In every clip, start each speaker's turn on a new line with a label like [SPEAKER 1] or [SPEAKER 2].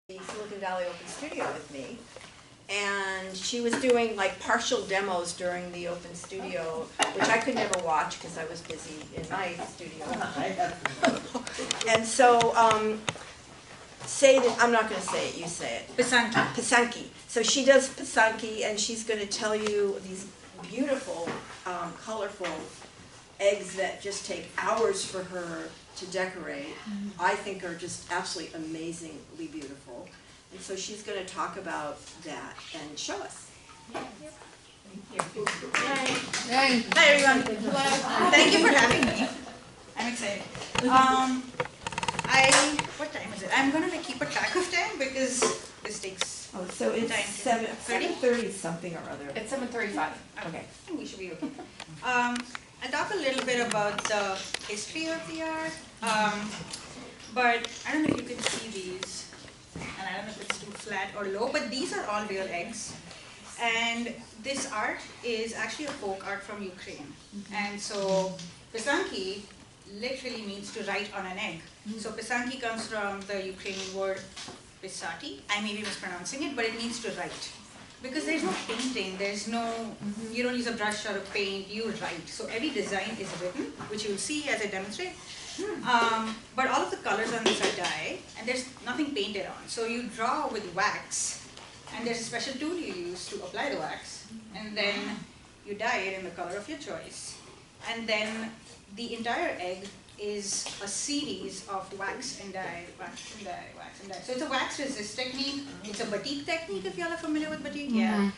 [SPEAKER 1] the Silicon Valley Open Studio with me, and she was doing like partial demos during the Open Studio, which I could never watch because I was busy in my studio. And so, say that, I'm not going to say it, you say it.
[SPEAKER 2] Pyransky.
[SPEAKER 1] Pyransky. So she does Pyransky, and she's going to tell you these beautiful, colorful eggs that just take hours for her to decorate, I think are just absolutely amazingly beautiful. And so she's going to talk about that and show us.
[SPEAKER 2] Thank you. Hi everyone. Hello. Thank you for having me. I'm excited. What time is it? I'm going to keep a track of time because this takes
[SPEAKER 1] Oh, so it's
[SPEAKER 2] time.
[SPEAKER 1] 7:30 something or other.
[SPEAKER 3] It's 7:35.
[SPEAKER 1] Okay.
[SPEAKER 2] We should be okay. I'll talk a little bit about the history of the art, but I don't know if you can see these, and I don't know if it's too flat or low, but these are all real eggs. And this art is actually a folk art from Ukraine. And so Pyransky literally means to write on an egg. So Pyransky comes from the Ukrainian word pisati. I may be mispronouncing it, but it means to write. Because there's no painting, there's no, you don't use a brush or a paint, you write. So every design is written, which you'll see as I demonstrate. But all of the colors on this are dye, and there's nothing painted on. So you draw with wax, and there's a special tool you use to apply the wax, and then you dye it in the color of your choice. And then the entire egg is a series of wax and dye, wax and dye, wax and dye. So it's a wax resist technique. It's a batik technique, if you all are familiar with batik. Yeah.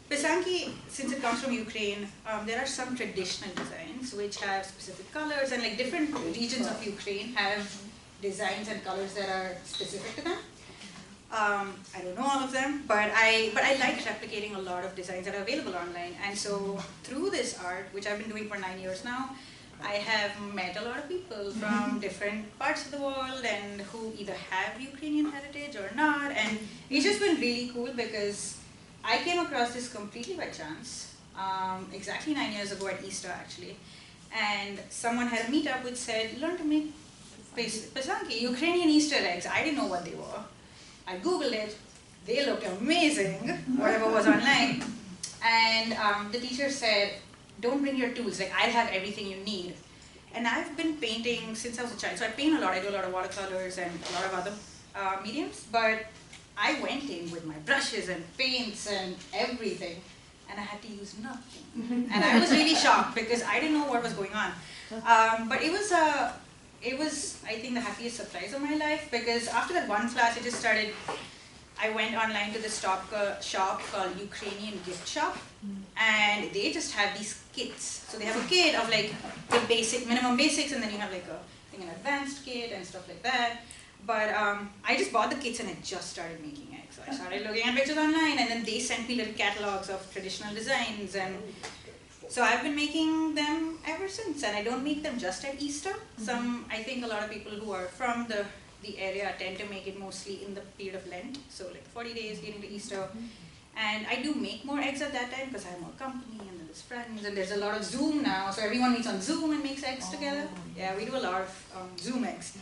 [SPEAKER 2] Pyransky, since it comes from Ukraine, there are some traditional designs which have specific colors, and like different regions of Ukraine have designs and colors that are specific to them. I don't know all of them, but I like replicating a lot of designs that are available online. And so through this art, which I've been doing for 9 years now, I have met a lot of people from different parts of the world and who either have Ukrainian heritage or not. And it's just been really cool because I came across this completely by chance, exactly 9 years ago at Easter actually. And someone had a meetup which said, learn to make Pyransky, Ukrainian Easter eggs. I didn't know what they were. I Googled it. They looked amazing, whatever was online. And the teacher said, don't bring your tools, like I'll have everything you need. And I've been painting since I was a child. So I paint a lot, I do a lot of watercolors and a lot of other mediums, but I went in with my brushes and paints and everything, and I had to use nothing. And I was really shocked because I didn't know what was going on. But it was, I think, the happiest surprise of my life, because after that one class, I went online to this shop called Ukrainian Gift Shop, and they just have these kits. So they have a kit of like the basic, minimum basics, and then you have like an advanced kit and stuff like that. But I just bought the kits and I just started making eggs. So I started looking at pictures online, and then they sent me little catalogs of traditional designs, and so I've been making them ever since. And I don't make them just at Easter. I think a lot of people who are from the area tend to make it mostly in the period of Lent, so like 40 days leading to Easter. And I do make more eggs at that time because I have more company, and then there's friends, and there's a lot of Zoom now, so everyone meets on Zoom and makes eggs together. Yeah, we do a lot of Zoom eggs.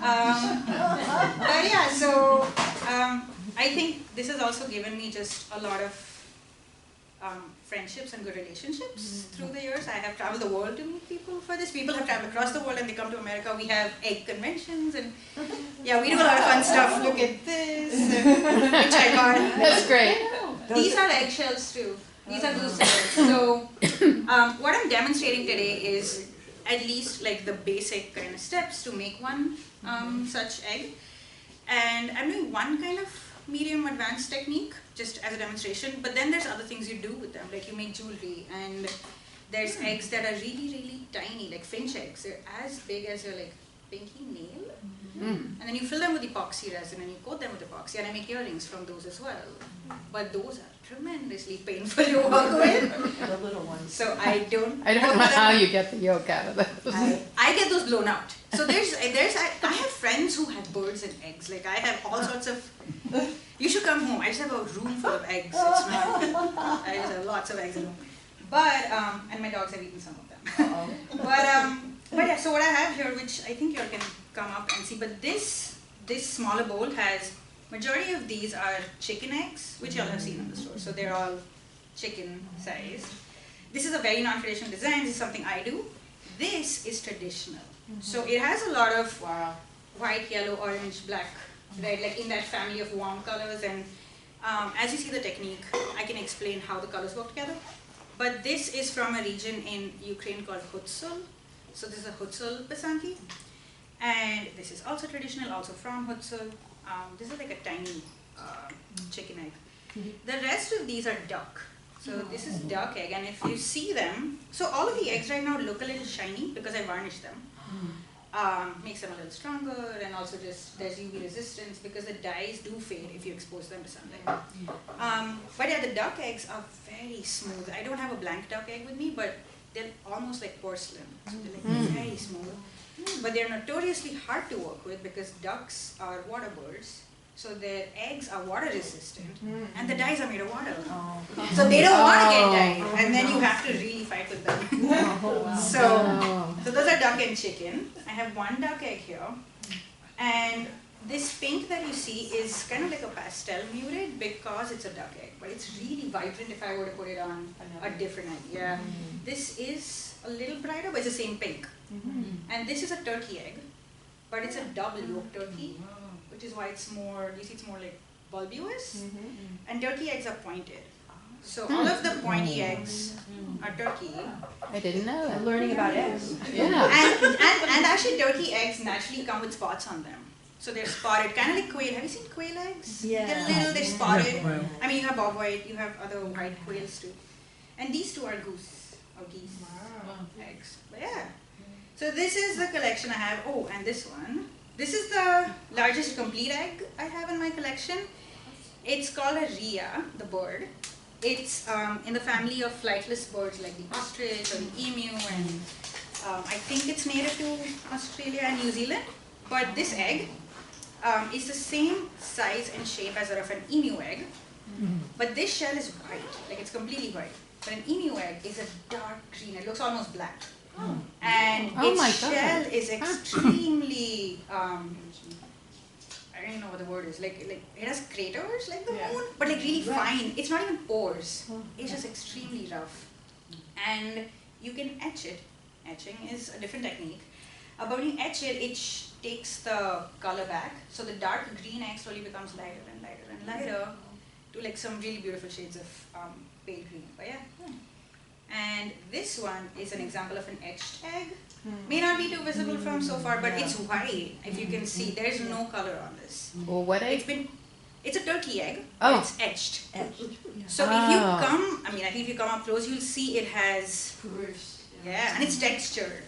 [SPEAKER 2] But yeah, so I think this has also given me just a lot of friendships and good relationships through the years. I have traveled the world to meet people for this. People have traveled across the world and they come to America. We have egg conventions, and yeah, we do a lot of fun stuff. Look at this, which I got.
[SPEAKER 3] That's great.
[SPEAKER 2] These are eggshells too. These are glue sticks. So what I'm demonstrating today is at least like the basic kind of steps to make one such egg. And I'm doing one kind of medium advanced technique just as a demonstration, but then there's other things you do with them, like you make jewelry, and there's eggs that are really, really tiny, like finch eggs. They're as big as your like pinky nail. And then you fill them with epoxy resin and you coat them with epoxy, and I make earrings from those as well. But those are tremendously painful to walk with.
[SPEAKER 1] The little ones.
[SPEAKER 2] So I don't
[SPEAKER 3] know how you get the yolk out of those.
[SPEAKER 2] I get those blown out. So I have friends who have birds and eggs. Like I have all sorts of. You should come home. I just have a room full of eggs. It's not. I just have lots of eggs at home. But and my dogs have eaten some of them. But yeah. So what I have here, which I think you all can come up and see, but this this smaller bowl has, majority of these are chicken eggs, which y'all have seen in the store. So they're all chicken sized. This is a very non-traditional design. This is something I do. This is traditional. So it has a lot of white, yellow, orange, black, red, like in that family of warm colors. And as you see the technique, I can explain how the colors work together. But this is from a region in Ukraine called Hutsul. So this is a Hutsul Pyransky. And this is also traditional, also from Hutsul. This is like a tiny chicken egg. The rest of these are duck. So this is duck egg, and if you see them, so all of the eggs right now look a little shiny because I varnished them. Makes them a little stronger, and also just there's UV resistance because the dyes do fade if you expose them to sunlight. But yeah, the duck eggs are very smooth. I don't have a blank duck egg with me, but they're almost like porcelain. So they're like very smooth. But they're notoriously hard to work with because ducks are water birds. So their eggs are water resistant, and the dyes are made of water. So they don't want to get dyed, and then you have to really fight with them. So those are duck and chicken. I have one duck egg here, and this pink that you see is kind of like a pastel muted because it's a duck egg, but it's really vibrant if I were to put it on a different egg. Yeah, this is a little brighter, but it's the same pink. And this is a turkey egg, but it's a double yolk turkey, which is why it's more, you see it's more like bulbous, and turkey eggs are pointed. So all of the pointy eggs are turkey.
[SPEAKER 3] I didn't know that.
[SPEAKER 1] I'm learning about eggs.
[SPEAKER 3] Yeah.
[SPEAKER 2] And actually turkey eggs naturally come with spots on them. So they're spotted, kind of like quail. Have you seen quail eggs?
[SPEAKER 1] Yeah.
[SPEAKER 2] They're little, they're spotted. I mean, you have bob white, you have other white quails too. And these two are goose, or geese eggs. But yeah. So this is the collection I have. Oh, and this one. This is the largest complete egg I have in my collection. It's called a rhea, the bird. It's in the family of flightless birds like the ostrich or the emu, and I think it's native to Australia and New Zealand. But this egg is the same size and shape as that of an emu egg, but this shell is white, like it's completely white. But an emu egg is a dark green, it looks almost black. And its shell is extremely, I don't even know what the word is, like it has craters like the moon, but like really fine. It's not even pores. It's just extremely rough. And you can etch it. Etching is a different technique. But when you etch it, it takes the color back. So the dark green egg slowly becomes lighter and lighter and lighter to like some really beautiful shades of pale green. But yeah. And this one is an example of an etched egg. May not be too visible from so far, but it's white. If you can see, there's no color on this.
[SPEAKER 3] Well, what egg?
[SPEAKER 2] It's a turkey egg.
[SPEAKER 3] Oh.
[SPEAKER 2] It's etched. So if you come, I think if you come up close, you'll see it has, and it's textured.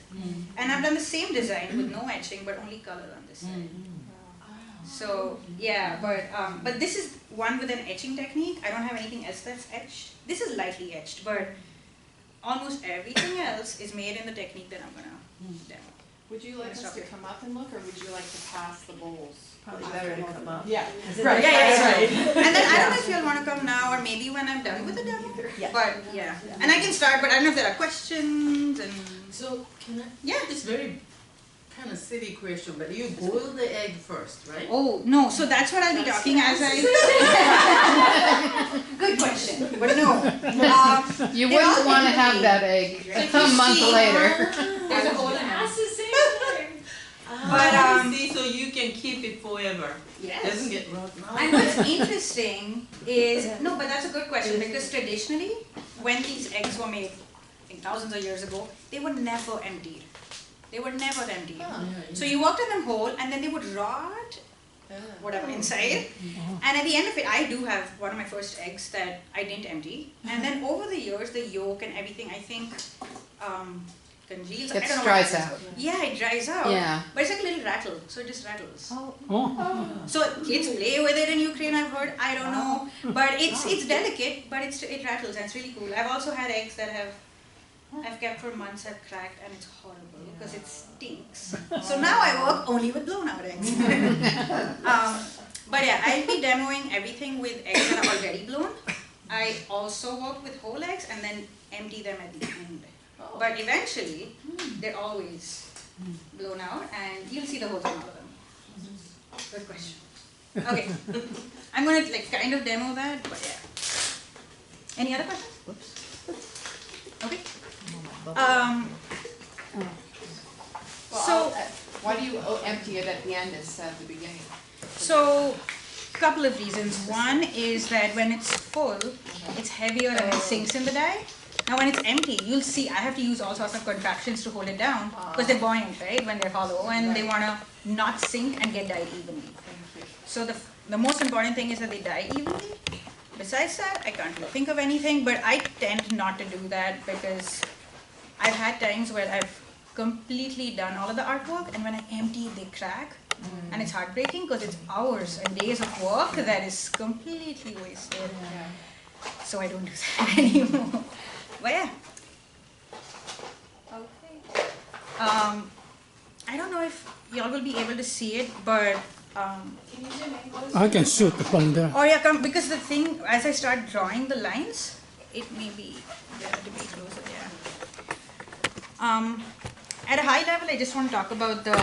[SPEAKER 2] And I've done the same design with no etching, but only color on this side. So yeah, but this is one with an etching technique. I don't have anything else that's etched. This is lightly etched, but almost everything else is made in the technique that I'm gonna demo.
[SPEAKER 4] Would you like us to come up and look, or would you like to pass the bowls?
[SPEAKER 1] Probably better to come up.
[SPEAKER 4] Yeah.
[SPEAKER 2] Right. Yeah. And then I don't know if you'll want to come now or maybe when I'm done with the demo.
[SPEAKER 1] Yeah.
[SPEAKER 2] But yeah, and I can start. But I don't know if there are questions and.
[SPEAKER 5] So can I?
[SPEAKER 2] Yeah.
[SPEAKER 5] It's very kind of silly question, but you boil the egg first, right?
[SPEAKER 2] Oh no! So that's what I'll be talking as I. Good question, but no.
[SPEAKER 3] You wouldn't want to have that egg a month later.
[SPEAKER 2] There's a whole
[SPEAKER 5] But see, so you can keep it forever.
[SPEAKER 2] Yes.
[SPEAKER 5] Doesn't get rotten.
[SPEAKER 2] And what's interesting is, no, but that's a good question because traditionally, when these eggs were made, I think thousands of years ago, they were never emptied. They were never emptied. So you worked on them whole and then they would rot, whatever, inside. And at the end of it, I do have one of my first eggs that I didn't empty. And then over the years, the yolk and everything, I think, congeals. I don't know
[SPEAKER 3] dries
[SPEAKER 2] what
[SPEAKER 3] out.
[SPEAKER 2] Yeah, it dries out.
[SPEAKER 3] Yeah.
[SPEAKER 2] But it's like a little rattle, so it just rattles. So kids play with it in Ukraine, I've heard. I don't know, but it's delicate, but it rattles and it's really cool. I've also had eggs that I've kept for months, have cracked, and it's horrible because it stinks. So now I work only with blown out eggs. But yeah, I'll be demoing everything with eggs that are already blown. I also work with whole eggs and then empty them at the end. But eventually, they're always blown out, and you'll see the holes in all of them. Good question. Okay, I'm gonna like kind of demo that, but yeah. Any other questions? Whoops. Okay. So
[SPEAKER 3] Why do you empty it at the end instead of the beginning?
[SPEAKER 2] So, couple of reasons. One is that when it's full, it's heavier and it sinks in the dye. Now when it's empty, you'll see I have to use all sorts of contraptions to hold it down because they're buoyant, right, when they're hollow, and they want to not sink and get dyed evenly. So the most important thing is that they dye evenly. Besides that, I can't really think of anything, but I tend not to do that because I've had times where I've completely done all of the artwork, and when I empty, they crack. And it's heartbreaking because it's hours and days of work that is completely wasted. So I don't do that anymore. But yeah. Okay. I don't know if y'all will be able to see it, but
[SPEAKER 6] I can shoot from there.
[SPEAKER 2] oh yeah, come, because the thing, as I start drawing the lines, it may be better to be closer. Yeah. At a high level, I just want to talk about the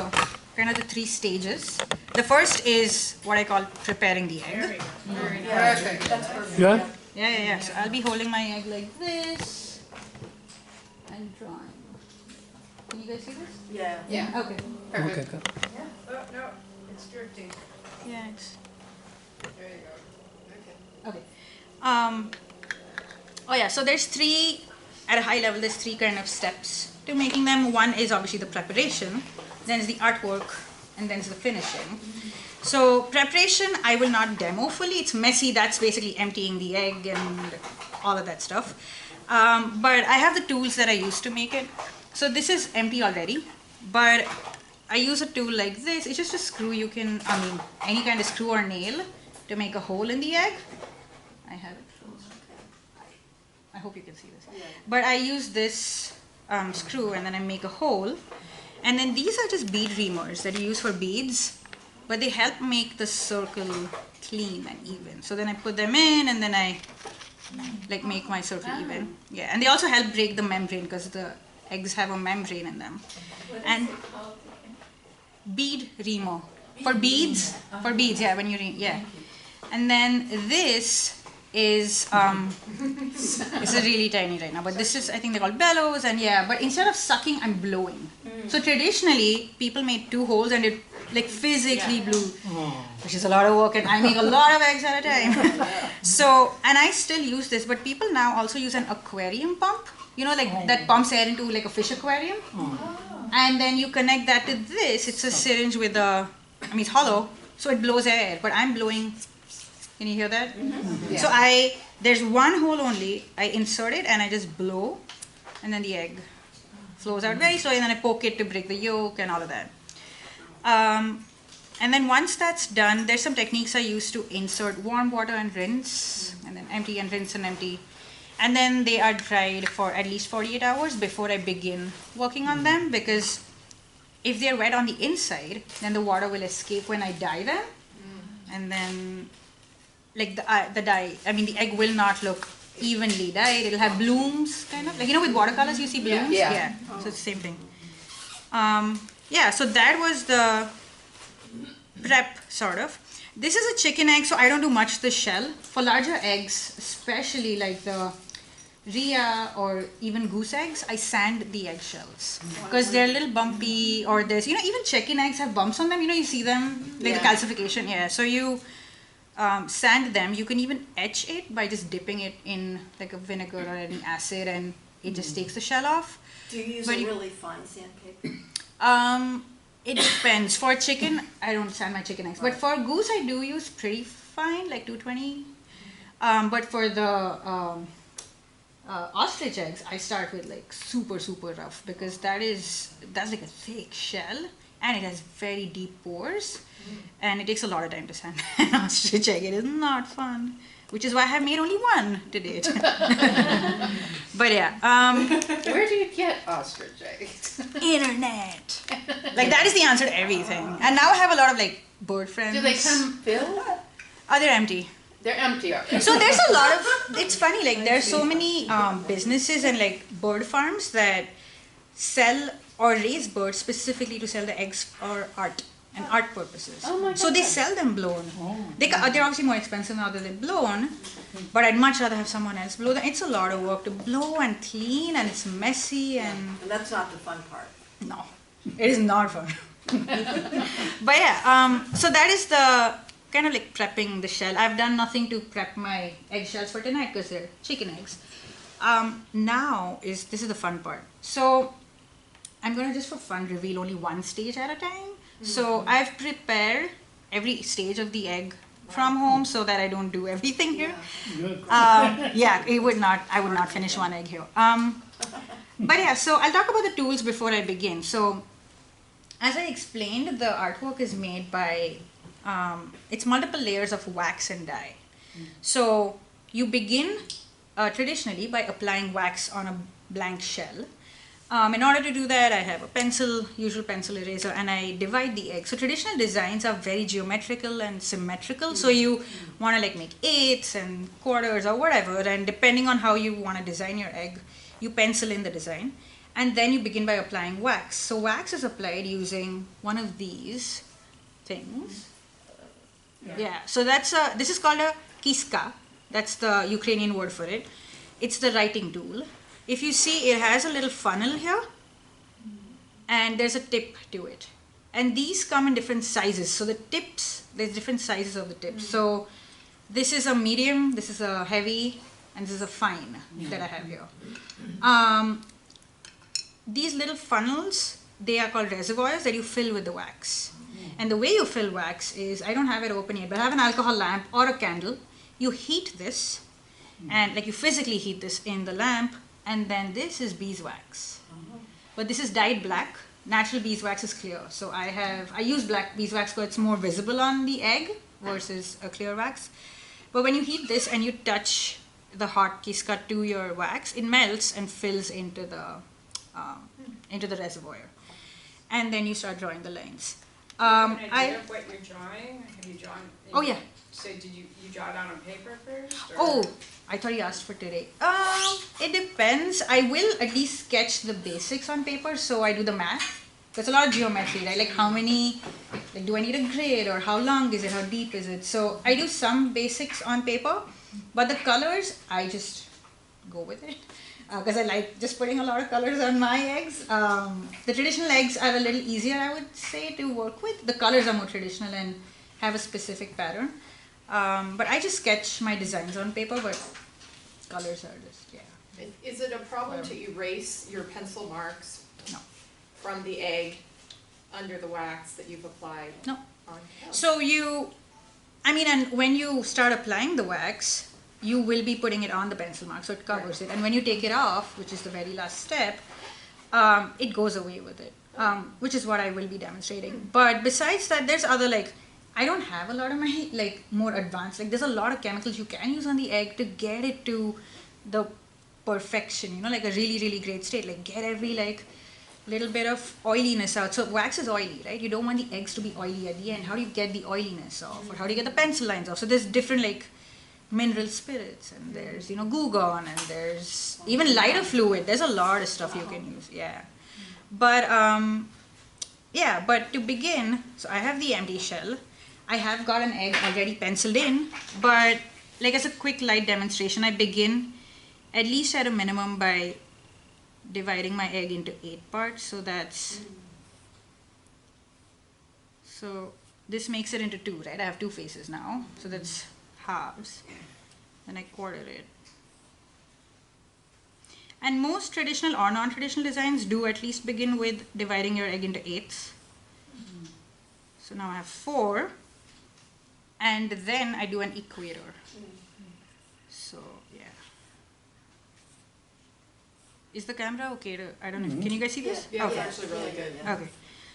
[SPEAKER 2] kind of the 3 stages. The first is what I call preparing the egg.
[SPEAKER 3] Perfect.
[SPEAKER 1] That's perfect.
[SPEAKER 6] Yeah?
[SPEAKER 2] Yeah. So I'll be holding my egg like this and drawing. Can you guys see this?
[SPEAKER 1] Yeah.
[SPEAKER 3] Yeah.
[SPEAKER 2] Okay.
[SPEAKER 6] Okay,
[SPEAKER 3] Perfect.
[SPEAKER 6] good.
[SPEAKER 5] Oh, no, it's drifting.
[SPEAKER 2] Yeah. It's,
[SPEAKER 5] There you go. Okay.
[SPEAKER 2] okay. Oh yeah. So there's 3 at a high level. There's 3 kind of steps to making them. One is obviously the preparation, then is the artwork, and then is the finishing. So preparation, I will not demo fully. It's messy. That's basically emptying the egg and all of that stuff. But I have the tools that I use to make it. So this is empty already, but I use a tool like this. It's just a screw. You can, any kind of screw or nail to make a hole in the egg. I have it frozen. I hope you can see this. But I use this screw and then I make a hole. And then these are just bead reamers that you use for beads, but they help make the circle clean and even. So then I put them in and then I like make my circle even. Yeah, and they also help break the membrane because the eggs have a membrane in them. And bead reamer for beads. For beads, yeah, when you yeah. And then this is this is really tiny right now, but this is, I think they're called bellows, and yeah, but instead of sucking, I'm blowing. So traditionally, people made 2 holes and it like physically blew, which is a lot of work, and I make a lot of eggs at a time. So, and I still use this, but people now also use an aquarium pump, you know, like that pumps air into like a fish aquarium. And then you connect that to this. It's a syringe with a, it's hollow, so it blows air, but I'm blowing. Can you hear that?
[SPEAKER 3] Yeah.
[SPEAKER 2] So there's 1 hole only. I insert it and I just blow, and then the egg flows out very slowly, and then I poke it to break the yolk and all of that. And then once that's done, there's some techniques I use to insert warm water and rinse, and then empty and rinse and empty. And then they are dried for at least 48 hours before I begin working on them, because if they're wet on the inside, then the water will escape when I dye them, and then like the dye, the egg will not look evenly dyed. It'll have blooms, kind of like, you know, with watercolors you see blooms.
[SPEAKER 3] Yeah.
[SPEAKER 2] So it's the same thing. Yeah. So that was the prep, sort of. This is a chicken egg, so I don't do much the shell. For larger eggs, especially like the Rhea or even goose eggs, I sand the eggshells because they're a little bumpy, or there's, you know, even chicken eggs have bumps on them. You know, you see them, like the calcification. Yeah. So you sand them. You can even etch it by just dipping it in like a vinegar or any acid, and it just takes the shell off.
[SPEAKER 1] Do you use
[SPEAKER 2] But
[SPEAKER 1] a really fine sandpaper?
[SPEAKER 2] It depends. For chicken, I don't sand my chicken eggs. But for goose, I do use pretty fine, like 220. But for the ostrich eggs, I start with like super, super rough, because that's like a thick shell, and it has very deep pores, and it takes a lot of time to sand an ostrich egg. It is not fun, which is why I have made only 1 to date. But yeah.
[SPEAKER 3] Where do you get ostrich eggs?
[SPEAKER 2] Internet. Like, that is the answer to everything. And now I have a lot of like bird friends.
[SPEAKER 3] Do they come filled?
[SPEAKER 2] Oh, they're empty.
[SPEAKER 3] They're empty already.
[SPEAKER 2] So there's a lot of, it's funny, like there's so many businesses and like bird farms that sell or raise birds specifically to sell the eggs for art. and art purposes.
[SPEAKER 3] Oh my
[SPEAKER 2] So they
[SPEAKER 3] God.
[SPEAKER 2] sell them blown. They're obviously more expensive now that they're blown, but I'd much rather have someone else blow them. It's a lot of work to blow and clean, and it's messy and
[SPEAKER 1] And that's not the fun part.
[SPEAKER 2] no, it is not fun. But yeah, so that is the kind of like prepping the shell. I've done nothing to prep my eggshells for tonight because they're chicken eggs. This is the fun part. So I'm gonna just for fun reveal only one stage at a time. So I've prepared every stage of the egg from home so that I don't do everything here.
[SPEAKER 6] Good.
[SPEAKER 2] I would not finish one egg here. But yeah, so I'll talk about the tools before I begin. So as I explained, the artwork is made by, it's multiple layers of wax and dye. So you begin traditionally by applying wax on a blank shell. In order to do that, I have a pencil, usual pencil eraser, and I divide the egg. So traditional designs are very geometrical and symmetrical. So you want to like make eighths and quarters or whatever, and depending on how you want to design your egg, you pencil in the design. And then you begin by applying wax. So wax is applied using one of these things. Yeah. So this is called a kiska. That's the Ukrainian word for it. It's the writing tool. If you see, it has a little funnel here, and there's a tip to it. And these come in different sizes. So the tips, there's different sizes of the tips. So this is a medium, this is a heavy, and this is a fine that I have here. These little funnels, they are called reservoirs that you fill with the wax. And the way you fill wax is, I don't have it open yet, but I have an alcohol lamp or a candle. You heat this, and like you physically heat this in the lamp, and then this is beeswax. But this is dyed black. Natural beeswax is clear. So I use black beeswax because it's more visible on the egg versus a clear wax. But when you heat this and you touch the hot kiska to your wax, it melts and fills into the reservoir. And then you start drawing the lines.
[SPEAKER 4] An idea of what you're drawing? Have you drawn?
[SPEAKER 2] Oh yeah.
[SPEAKER 4] So did you draw it on paper first? Or?
[SPEAKER 2] Oh, I thought you asked for today. It depends. I will at least sketch the basics on paper, so I do the math. There's a lot of geometry, right? Like how many, like do I need a grid, or how long is it, how deep is it? So I do some basics on paper, but the colors, I just go with it. Because I like just putting a lot of colors on my eggs. The traditional eggs are a little easier, I would say, to work with. The colors are more traditional and have a specific pattern. But I just sketch my designs on paper, but colors are just, yeah.
[SPEAKER 7] Is it a problem to erase your pencil marks
[SPEAKER 2] No.
[SPEAKER 7] from the egg under the wax that you've applied?
[SPEAKER 2] No.
[SPEAKER 7] On
[SPEAKER 2] So and when you start applying the wax, you will be putting it on the pencil mark, so it covers it. And when you take it off, which is the very last step, it goes away with it, which is what I will be demonstrating. But besides that, there's other, like, I don't have a lot of my, like, more advanced, like, there's a lot of chemicals you can use on the egg to get it to the perfection, like a really, really great state, like get every, like, little bit of oiliness out. So wax is oily, right? You don't want the eggs to be oily at the end. How do you get the oiliness off? Or how do you get the pencil lines off? So there's different, like, mineral spirits, and there's, glue gone, and there's even lighter fluid. There's a lot of stuff you can use, yeah. But, but to begin, so I have the empty shell. I have got an egg already penciled in, but like as a quick light demonstration, I begin at least at a minimum by dividing my egg into 8 parts. So this makes it into 2, right? I have 2 faces now, so that's halves. Then I quarter it. And most traditional or non-traditional designs do at least begin with dividing your egg into 8ths. So now I have 4. And then I do an equator. So, yeah. Is the camera okay to, I don't know, can you guys see this?
[SPEAKER 7] Yeah,
[SPEAKER 2] Okay.
[SPEAKER 7] it's actually really good.
[SPEAKER 2] Okay.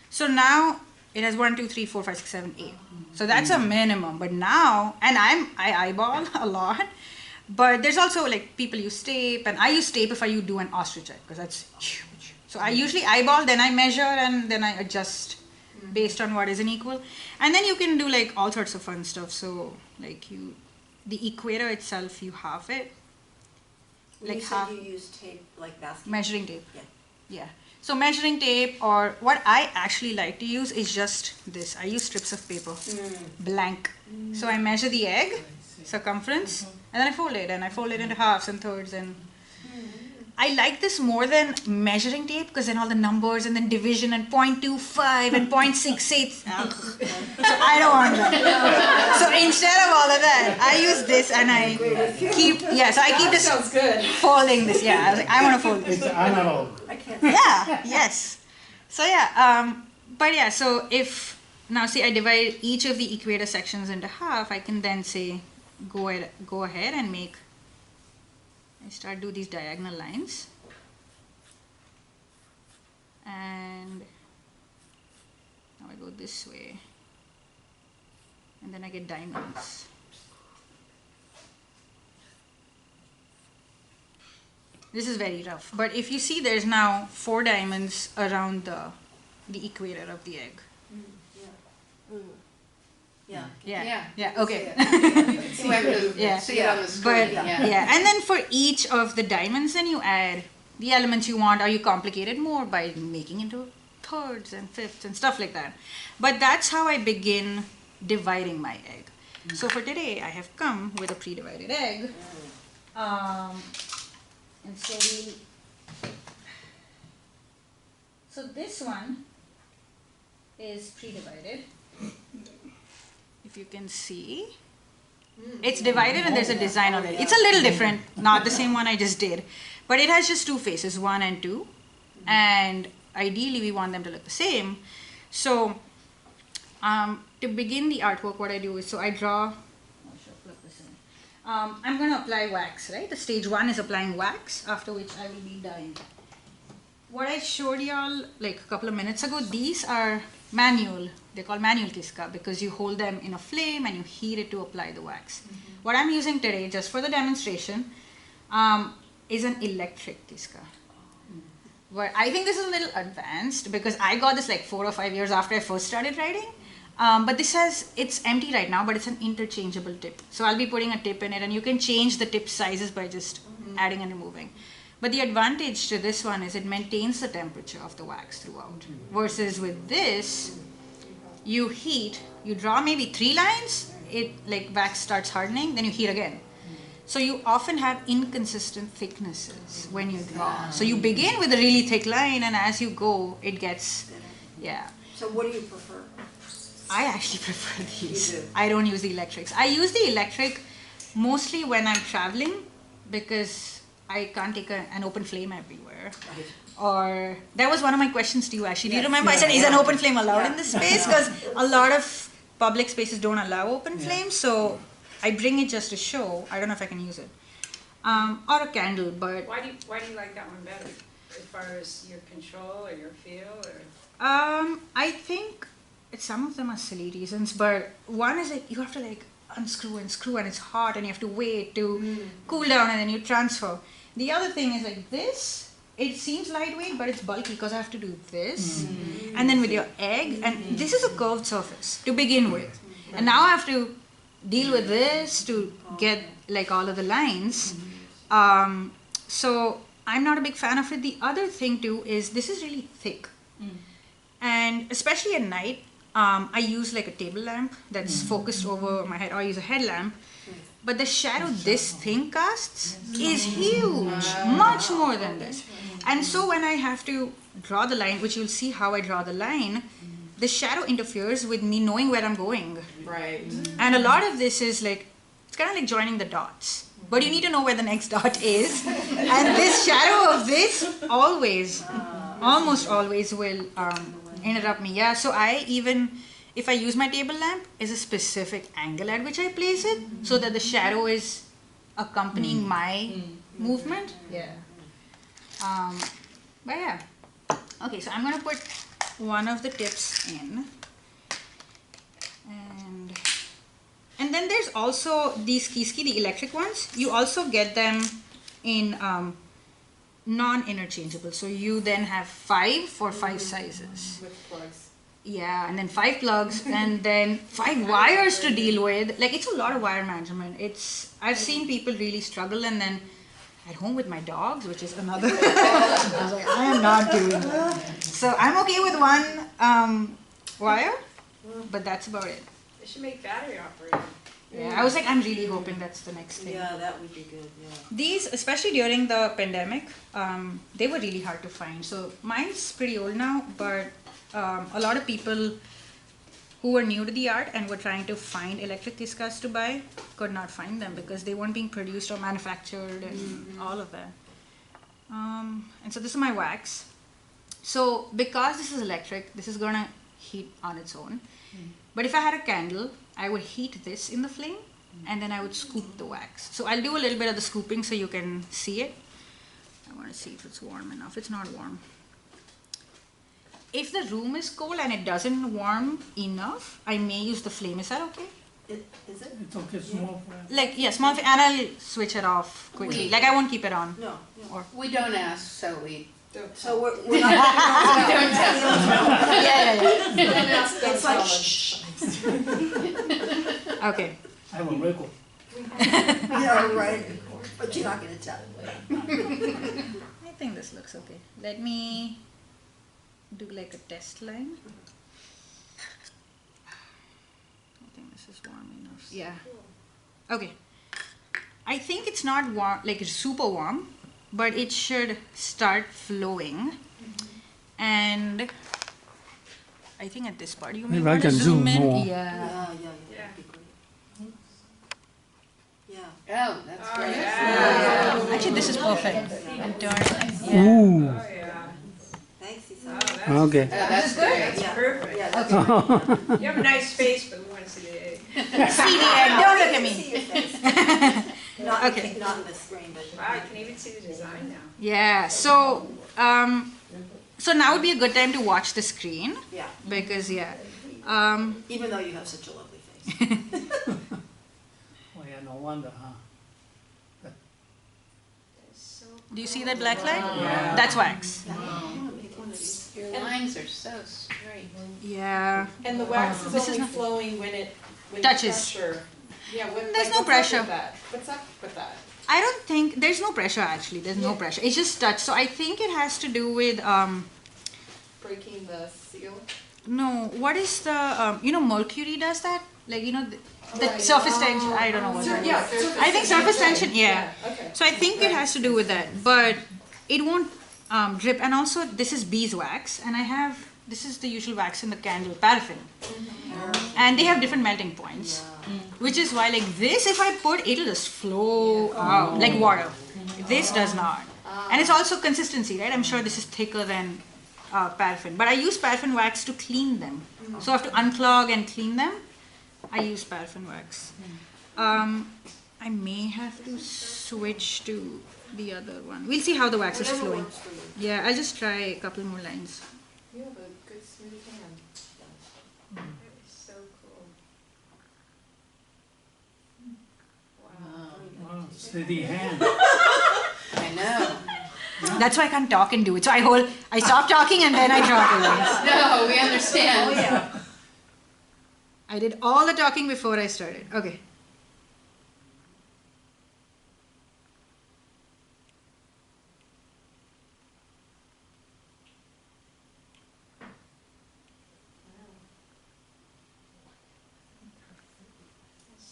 [SPEAKER 2] So now it has 1, 2, 3, 4, 5, 6, 7, 8. So that's a minimum. But now, and I eyeball a lot. But there's also like people use tape, and I use tape if I do an ostrich egg because that's huge. So I usually eyeball, then I measure, and then I adjust based on what isn't equal. And then you can do like all sorts of fun stuff. So like the equator itself, you half it.
[SPEAKER 1] When you said you use tape, like basket?
[SPEAKER 2] Measuring tape.
[SPEAKER 1] Yeah.
[SPEAKER 2] Yeah. So measuring tape, or what I actually like to use is just this. I use strips of paper, blank. So I measure the egg circumference, and then I fold it, and I fold it into halves and thirds, and I like this more than measuring tape, because then all the numbers and then division and 0.25 and 0.68. So I don't want that. So instead of all of that, I use this and I keep, so I keep this folding this. Yeah, I was like, I want to fold this.
[SPEAKER 6] It's analog.
[SPEAKER 2] Yeah, yes. So but yeah, so if, now see, I divide each of the equator sections into half, I can then say, go ahead and make, I start do these diagonal lines, and now I go this way, and then I get diamonds. This is very rough, but if you see, there's now 4 diamonds around the equator of the egg. Yeah, okay. Yeah.
[SPEAKER 3] See it on the screen.
[SPEAKER 2] But and then for each of the diamonds, then you add the elements you want, or you complicate it more by making into thirds and fifths and stuff like that. But that's how I begin dividing my egg. So for today, I have come with a pre-divided egg, and so this one is pre-divided. If you can see, it's divided and there's a design on it. It's a little different, not the same one I just did, but it has just 2 faces, 1 and 2, and ideally we want them to look the same. So to begin the artwork, what I do is, so I draw, I'm going to apply wax, right? The stage 1 is applying wax, after which I will be dyeing. What I showed y'all like a couple of minutes ago, these are manual. They're called manual kiska because you hold them in a flame and you heat it to apply the wax. What I'm using today, just for the demonstration, is an electric kiska. But I think this is a little advanced because I got this like 4 or 5 years after I first started writing. But this has, it's empty right now, but it's an interchangeable tip. So I'll be putting a tip in it, and you can change the tip sizes by just adding and removing. But the advantage to this one is it maintains the temperature of the wax throughout. Versus with this, you heat, you draw maybe 3 lines, it like wax starts hardening, then you heat again. So you often have inconsistent thicknesses when you draw. So you begin with a really thick line, and as you go, it gets,
[SPEAKER 1] So what do you prefer?
[SPEAKER 2] I actually prefer these. I don't use the electrics. I use the electric mostly when I'm traveling because I can't take an open flame everywhere. Or that was one of my questions to you actually. Do you remember? I said, is an open flame allowed in this space? Because a lot of public spaces don't allow open flames. So I bring it just to show. I don't know if I can use it. Or a candle, but...
[SPEAKER 7] Why do you like that one better? As far as your control or your feel? Or?
[SPEAKER 2] I think some of them are silly reasons, but one is like you have to like unscrew and screw, and it's hot, and you have to wait to cool down, and then you transfer. The other thing is like this, it seems lightweight, but it's bulky because I have to do this. And then with your egg, and this is a curved surface to begin with. And now I have to deal with this to get like all of the lines. So I'm not a big fan of it. The other thing too is this is really thick. And especially at night, I use like a table lamp that's focused over my head, or I use a headlamp. But the shadow this thing casts is huge, much more than this. And so when I have to draw the line, which you'll see how I draw the line, the shadow interferes with me knowing where I'm going.
[SPEAKER 7] Right.
[SPEAKER 2] And a lot of this is like, it's kind of like joining the dots. But you need to know where the next dot is. And this shadow of this always, almost always will interrupt me. Yeah, so I even, if I use my table lamp, is a specific angle at which I place it so that the shadow is accompanying my movement. Yeah. But yeah. Okay, so I'm going to put one of the tips in. And then there's also these kiski, the electric ones. You also get them in non-interchangeable. So you then have 5 for 5 sizes.
[SPEAKER 7] With plugs.
[SPEAKER 2] Yeah, and then 5 plugs, and then 5 wires to deal with. Like, it's a lot of wire management. I've seen people really struggle, and then at home with my dogs, which is another. I was like, I am not doing that. So I'm okay with one wire, but that's about it.
[SPEAKER 7] They should make battery operated.
[SPEAKER 2] Yeah, I was like, I'm really hoping that's the next thing.
[SPEAKER 1] Yeah, that would be good, yeah.
[SPEAKER 2] These, especially during the pandemic, they were really hard to find. So mine's pretty old now, but a lot of people who were new to the art and were trying to find electric tiskas to buy could not find them because they weren't being produced or manufactured and all of that. And so this is my wax. So because this is electric, this is gonna heat on its own. But if I had a candle, I would heat this in the flame and then I would scoop the wax. So I'll do a little bit of the scooping so you can see it. I want to see if it's warm enough. It's not warm. If the room is cold and it doesn't warm enough, I may use the flame. Is that okay?
[SPEAKER 1] Is it?
[SPEAKER 6] It's okay, small flame.
[SPEAKER 2] Like, yeah, small flame, and I'll switch it off quickly. Like, I won't keep it on.
[SPEAKER 1] No, no.
[SPEAKER 3] We don't ask, so we
[SPEAKER 1] So we're not.
[SPEAKER 3] don't test.
[SPEAKER 2] Yeah.
[SPEAKER 1] It's like, shh.
[SPEAKER 2] Okay.
[SPEAKER 6] I have a record.
[SPEAKER 1] Yeah, right. But you're not gonna tell.
[SPEAKER 2] I think this looks okay. Let me do like a test line. I think this is warm enough. Yeah. Okay. I think it's not warm, like it's super warm, but it should start flowing. And I think at this part you may
[SPEAKER 6] Maybe I
[SPEAKER 2] want to
[SPEAKER 6] can
[SPEAKER 2] zoom
[SPEAKER 6] zoom
[SPEAKER 2] in.
[SPEAKER 6] more.
[SPEAKER 2] Yeah.
[SPEAKER 1] That'd be great. Yeah.
[SPEAKER 3] Oh, that's great.
[SPEAKER 7] Yeah.
[SPEAKER 2] Actually, this is perfect. Darn. Yeah.
[SPEAKER 6] Ooh,
[SPEAKER 7] Oh, yeah.
[SPEAKER 1] Thanks, Lisa.
[SPEAKER 7] Oh, that's,
[SPEAKER 6] okay.
[SPEAKER 3] That's great.
[SPEAKER 7] that's
[SPEAKER 1] Yeah.
[SPEAKER 7] perfect.
[SPEAKER 1] Yeah, that's great.
[SPEAKER 7] You have a nice face, but we want to see the egg.
[SPEAKER 2] See the egg. Don't look at me.
[SPEAKER 1] See your face. Not,
[SPEAKER 2] Okay.
[SPEAKER 1] not in the screen, but.
[SPEAKER 7] Wow, I can even see the design now.
[SPEAKER 2] Yeah. So, so now would be a good time to watch the screen
[SPEAKER 1] Yeah,
[SPEAKER 2] because
[SPEAKER 1] even though you have such a lovely face.
[SPEAKER 6] Oh yeah, no wonder, huh?
[SPEAKER 2] do you see that black line? That's wax.
[SPEAKER 3] Your lines are so straight.
[SPEAKER 2] Yeah.
[SPEAKER 8] And the wax is
[SPEAKER 2] This is
[SPEAKER 8] only
[SPEAKER 2] not-
[SPEAKER 8] flowing when it
[SPEAKER 2] Touches.
[SPEAKER 8] pressure. Yeah,
[SPEAKER 2] There's no pressure.
[SPEAKER 8] What's up with that?
[SPEAKER 2] I don't think there's no pressure actually. There's no pressure. It's just touch. So I think it has to do with
[SPEAKER 8] Breaking the seal.
[SPEAKER 2] no. What is the Mercury does that? Like the surface tension. I don't know what. that is.
[SPEAKER 8] Yeah,
[SPEAKER 2] I think surface tension. Yeah.
[SPEAKER 8] Okay.
[SPEAKER 2] So I think it has to do with that, but it won't drip. And also, this is beeswax, and this is the usual wax in the candle, paraffin, and they have different melting points, which is why like this, if I put, it'll just flow out like water. This does not, and it's also consistency, right? I'm sure this is thicker than paraffin, but I use paraffin wax to clean them. So I have to unclog and clean them. I use paraffin wax. I may have to switch to the other one. We'll see how the wax is flowing. Yeah, I'll just try a couple more lines.
[SPEAKER 8] You have a good smooth hand.
[SPEAKER 7] That is so cool. Wow.
[SPEAKER 6] Wow, steady hand.
[SPEAKER 3] I know.
[SPEAKER 2] That's why I can't talk and do it. So I stop talking and then I draw the lines.
[SPEAKER 3] No, we understand.
[SPEAKER 1] Oh, yeah.
[SPEAKER 2] I did all the talking before I started. Okay.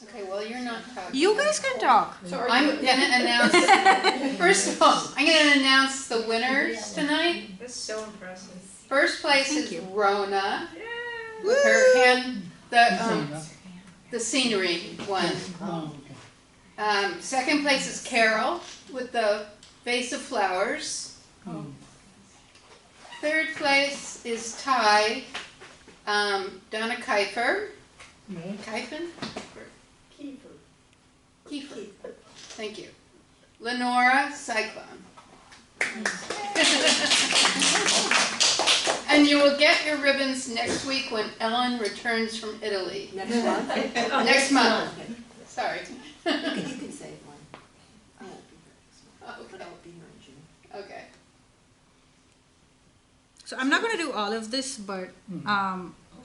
[SPEAKER 3] Okay, well, you're not talking.
[SPEAKER 2] You guys can talk.
[SPEAKER 8] So are
[SPEAKER 3] I'm
[SPEAKER 8] you,
[SPEAKER 3] gonna announce, first of all, I'm gonna announce the winners tonight.
[SPEAKER 7] That's so impressive.
[SPEAKER 3] First place
[SPEAKER 2] Thank
[SPEAKER 3] is
[SPEAKER 2] you.
[SPEAKER 3] Rona
[SPEAKER 7] Yeah.
[SPEAKER 3] with her hand, the scenery one.
[SPEAKER 6] Oh, okay.
[SPEAKER 3] Second place is Carol with the vase of flowers. Third place is Ty, Donna Kiefer. Kiefen? Kiefer. Thank you. Lenora Cyclone. And you will get your ribbons next week when Ellen returns from Italy.
[SPEAKER 1] Next month.
[SPEAKER 3] Next month. Sorry.
[SPEAKER 1] You can save one. I won't be here next month, but I will be here in June.
[SPEAKER 3] Okay.
[SPEAKER 2] So I'm not going to do all of this, but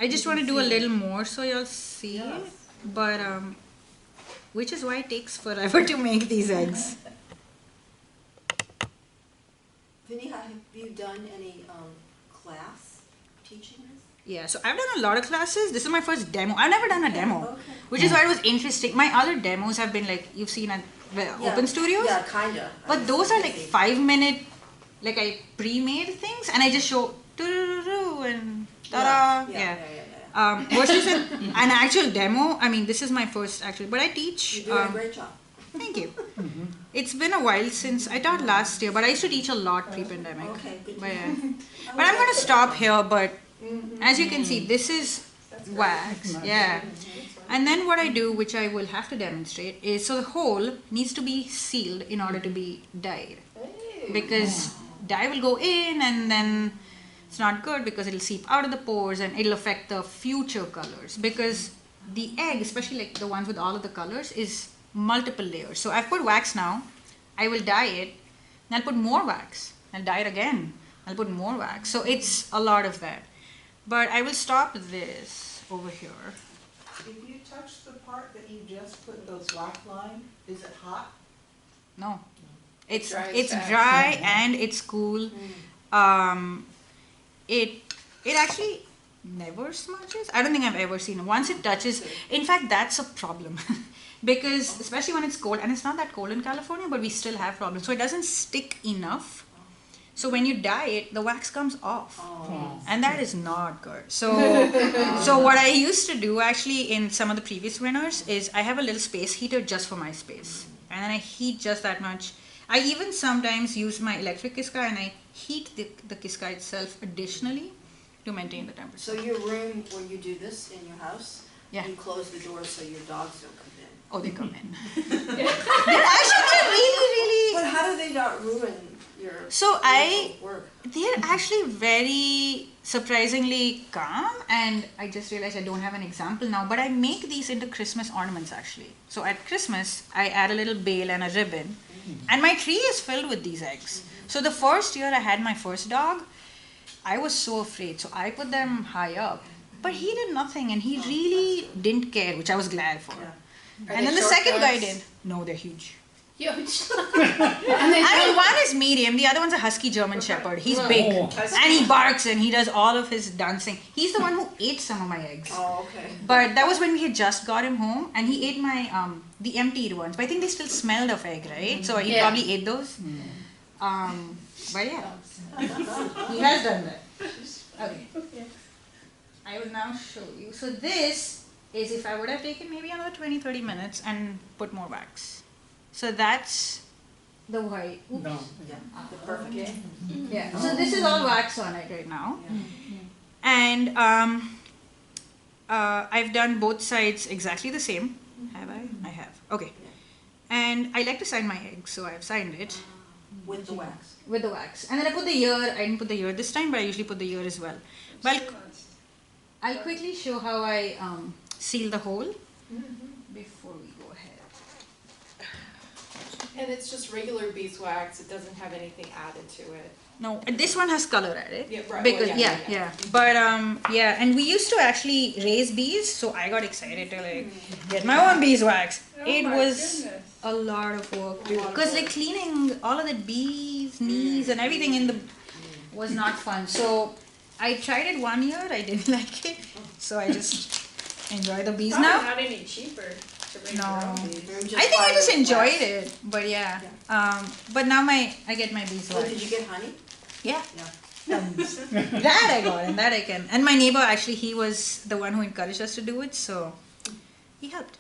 [SPEAKER 2] I just want to do a little more so you'll see it. But which is why it takes forever to make these eggs.
[SPEAKER 1] Vineha, have you done any class teaching this?
[SPEAKER 2] Yeah, so I've done a lot of classes. This is my first demo. I've never done a demo,
[SPEAKER 1] Okay.
[SPEAKER 2] which is why it was interesting. My other demos have been like you've seen at open studios,
[SPEAKER 1] Yeah, kinda.
[SPEAKER 2] but those are like 5 minute, like I pre-made things and I just show doo-doo-doo-doo and ta-da. Yeah. Versus an actual demo. I mean, this is my first actually, but I teach.
[SPEAKER 1] You're doing a great job.
[SPEAKER 2] Thank you. It's been a while since I taught last year, but I used to teach a lot pre-pandemic.
[SPEAKER 1] Okay, good to
[SPEAKER 2] But,
[SPEAKER 1] know.
[SPEAKER 2] but I'm going to stop here. But as you can see, this is wax. Yeah. And then what I do, which I will have to demonstrate, is so the hole needs to be sealed in order to be dyed. Because dye will go in and then it's not good because it'll seep out of the pores and it'll affect the future colors. Because the egg, especially like the ones with all of the colors, is multiple layers. So I've put wax now, I will dye it, and I'll put more wax, I'll dye it again, I'll put more wax. So it's a lot of that. But I will stop this over here.
[SPEAKER 5] If you touch the part that you just put those wax line, is it hot?
[SPEAKER 2] No. It's
[SPEAKER 8] Dries fast.
[SPEAKER 2] dry and it's cool. It actually never smudges. I don't think I've ever seen it. Once it touches, in fact, that's a problem. Because especially when it's cold, and it's not that cold in California, but we still have problems. So it doesn't stick enough. So when you dye it, the wax comes off. And that is not good. So what I used to do actually in some of the previous winners is I have a little space heater just for my space. And then I heat just that much. I even sometimes use my electric kiska and I heat the kiska itself additionally to maintain the temperature.
[SPEAKER 1] So your room where you do this in your house,
[SPEAKER 2] Yeah.
[SPEAKER 1] you close the door so your dogs don't come in.
[SPEAKER 2] Oh, they come in. Actually, they're really.
[SPEAKER 1] But how do they not ruin your
[SPEAKER 2] So
[SPEAKER 1] beautiful work?
[SPEAKER 2] They're actually very surprisingly calm, and I just realized I don't have an example now, but I make these into Christmas ornaments actually. So at Christmas, I add a little bale and a ribbon, and my tree is filled with these eggs. So the first year I had my first dog, I was so afraid, so I put them high up, but he did nothing, and he really didn't care, which I was glad for.
[SPEAKER 1] Yeah.
[SPEAKER 2] And then the second guy did. No, they're huge.
[SPEAKER 3] Huge.
[SPEAKER 2] I mean, one is medium, the other one's a husky German shepherd. He's big,
[SPEAKER 6] Oh.
[SPEAKER 2] and he barks and he does all of his dancing. He's the one who ate some of my eggs.
[SPEAKER 1] Oh, okay.
[SPEAKER 2] But that was when we had just got him home, and he ate my the emptied ones. But I think they still smelled of egg, right? So he
[SPEAKER 3] Yeah.
[SPEAKER 2] probably ate those. But yeah, he has done that. Okay. I will now show you. So this is if I would have taken maybe another 20-30 minutes and put more wax. So that's the white. Oops.
[SPEAKER 6] No.
[SPEAKER 1] Yeah, the perfect.
[SPEAKER 2] Yeah. So this is all wax on it right now.
[SPEAKER 1] Yeah.
[SPEAKER 2] And I've done both sides exactly the same. Have I? I have. Okay. And I like to sign my eggs, so I've signed it
[SPEAKER 1] With the wax.
[SPEAKER 2] with the wax. And then I put the ear. I didn't put the ear this time, but I usually put the ear as well. Well, I'll quickly show how I seal the hole before we go ahead.
[SPEAKER 8] And it's just regular beeswax, it doesn't have anything added to it.
[SPEAKER 2] No, this one has color added.
[SPEAKER 8] Yeah, right.
[SPEAKER 2] Because
[SPEAKER 8] Well,
[SPEAKER 2] yeah. But yeah, and we used to actually raise bees, so I got excited to like get my own beeswax. It was a lot of work too, because like cleaning all of the bees, knees, and everything in the was not fun. So I tried it 1 year, I didn't like it, so I just enjoy the bees
[SPEAKER 7] Probably
[SPEAKER 2] now.
[SPEAKER 7] not any cheaper to raise your
[SPEAKER 2] No.
[SPEAKER 7] own bees.
[SPEAKER 2] I think I just enjoyed it, but yeah. But now I get my
[SPEAKER 1] So
[SPEAKER 2] beeswax.
[SPEAKER 1] did you get honey?
[SPEAKER 2] Yeah.
[SPEAKER 1] Yeah.
[SPEAKER 2] That I got, and that I can. And my neighbor actually, he was the one who encouraged us to do it, so he helped.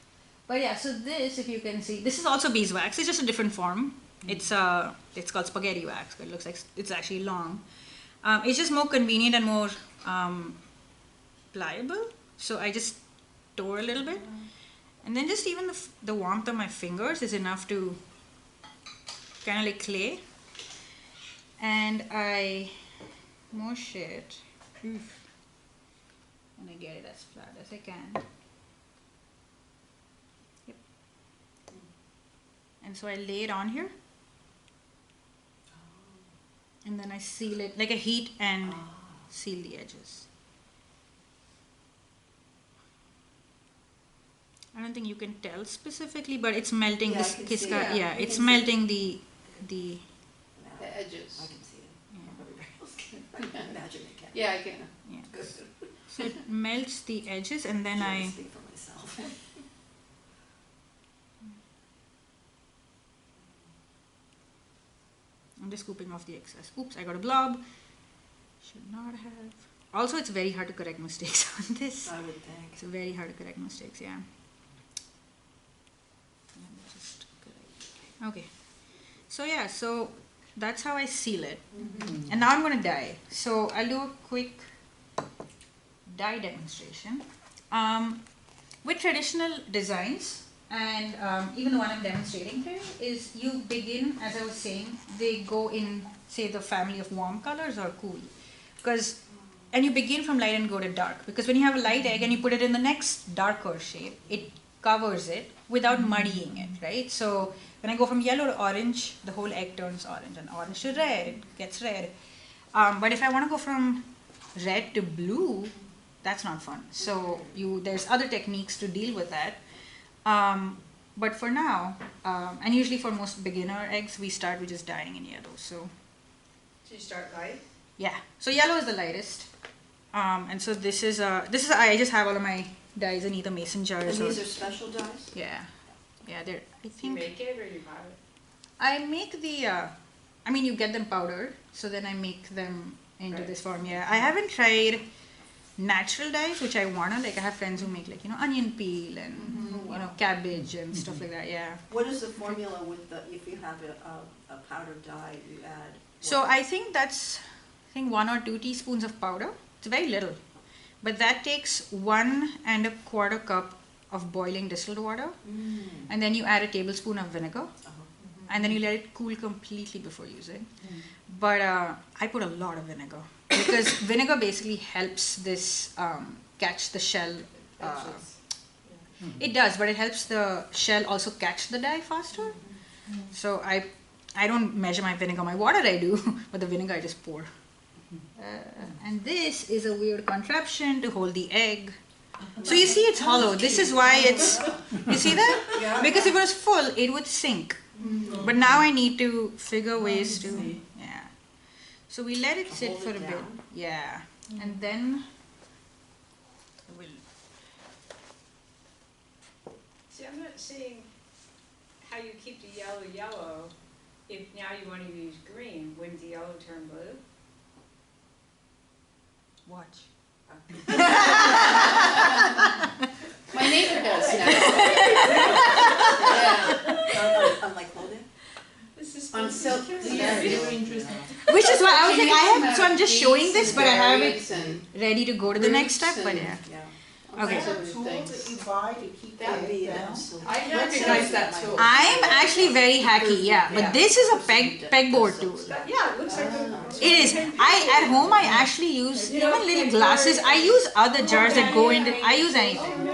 [SPEAKER 2] But yeah, so this, if you can see, this is also beeswax. It's just a different form. It's called spaghetti wax. But it looks like it's actually long. It's just more convenient and more pliable. So I just tore a little bit, and then just even the warmth of my fingers is enough to kind of like clay. And I mush it, and I get it as flat as I can. Yep. And so I lay it on here, and then I seal it, like I heat and seal the edges. I don't think you can tell specifically, but it's melting
[SPEAKER 1] Yeah, I
[SPEAKER 2] this
[SPEAKER 1] can see
[SPEAKER 2] kiska.
[SPEAKER 1] it.
[SPEAKER 2] Yeah,
[SPEAKER 1] You
[SPEAKER 2] it's
[SPEAKER 1] can see it.
[SPEAKER 2] melting the
[SPEAKER 8] The edges.
[SPEAKER 1] I can see it. Imagine it can.
[SPEAKER 3] Yeah, I can.
[SPEAKER 2] Yeah. So it melts the edges, and then
[SPEAKER 1] I
[SPEAKER 2] I
[SPEAKER 1] speak for myself.
[SPEAKER 2] I'm just scooping off the excess. Oops, I got a blob. Should not have. Also, it's very hard to correct mistakes on this.
[SPEAKER 1] I would think.
[SPEAKER 2] It's very hard to correct mistakes, yeah. Let me just correct. Okay. So yeah, so that's how I seal it. And now I'm gonna dye. So I'll do a quick dye demonstration. With traditional designs, and even the one I'm demonstrating today, is you begin, as I was saying, they go in, say, the family of warm colors or cool. And you begin from light and go to dark. Because when you have a light egg and you put it in the next darker shade, it covers it without muddying it, right? So when I go from yellow to orange, the whole egg turns orange, and orange to red, it gets red. But if I want to go from red to blue, that's not fun. So there's other techniques to deal with that. But for now, and usually for most beginner eggs, we start with just dyeing in yellow. So
[SPEAKER 1] So you start light?
[SPEAKER 2] yeah, so yellow is the lightest. And so this is I just have all of my dyes in either mason jars.
[SPEAKER 1] And these are special dyes?
[SPEAKER 2] Yeah, they're, I
[SPEAKER 7] You
[SPEAKER 2] think
[SPEAKER 7] make it or you buy it?
[SPEAKER 2] I make you get them powdered, so then I make them into
[SPEAKER 7] Right.
[SPEAKER 2] this form. Yeah, I haven't tried natural dyes, which I wanna, like I have friends who make, like, onion peel and cabbage and stuff like that. Yeah.
[SPEAKER 1] What is the formula with if you have a powdered dye, you add?
[SPEAKER 2] So I think that's 1 or 2 teaspoons of powder. It's very little, but that takes 1 1/4 cup of boiling distilled water, and then you add a tablespoon of vinegar, and then you let it cool completely before using. But I put a lot of vinegar because vinegar basically helps this catch the shell. It does, but it helps the shell also catch the dye faster. So I don't measure my vinegar. My water I do, but the vinegar I just pour. And this is a weird contraption to hold the egg. So you see it's hollow. This is why it's, you see that?
[SPEAKER 1] Yeah.
[SPEAKER 2] Because if it was full, it would sink. But now I need to figure ways to, yeah. So we let it sit
[SPEAKER 1] Hold
[SPEAKER 2] for
[SPEAKER 1] it
[SPEAKER 2] a bit.
[SPEAKER 1] down.
[SPEAKER 2] Yeah. And then we'll,
[SPEAKER 7] See, I'm not seeing how you keep the yellow yellow. If now you want to use green, wouldn't the yellow turn blue?
[SPEAKER 2] watch.
[SPEAKER 3] My neighbor does now. Yeah.
[SPEAKER 1] On like clothing?
[SPEAKER 7] This is
[SPEAKER 3] On silk.
[SPEAKER 5] Yeah, very interesting.
[SPEAKER 2] Which is why I was like, so I'm just showing
[SPEAKER 3] Beads
[SPEAKER 2] this,
[SPEAKER 3] and
[SPEAKER 2] but I have
[SPEAKER 3] berries
[SPEAKER 2] it
[SPEAKER 3] and
[SPEAKER 2] ready to go to the next step.
[SPEAKER 3] roots
[SPEAKER 2] But
[SPEAKER 3] and-
[SPEAKER 2] yeah.
[SPEAKER 1] Yeah.
[SPEAKER 2] Okay.
[SPEAKER 4] Is that a tool that you buy to keep
[SPEAKER 1] That would
[SPEAKER 4] that
[SPEAKER 1] be
[SPEAKER 4] down?
[SPEAKER 8] I recognize that tool.
[SPEAKER 2] I'm actually very hacky, yeah. But this is a pegboard tool.
[SPEAKER 7] Yeah, it looks like a.
[SPEAKER 2] It is. At home I actually use even little glasses. I use other jars that go into. I use anything.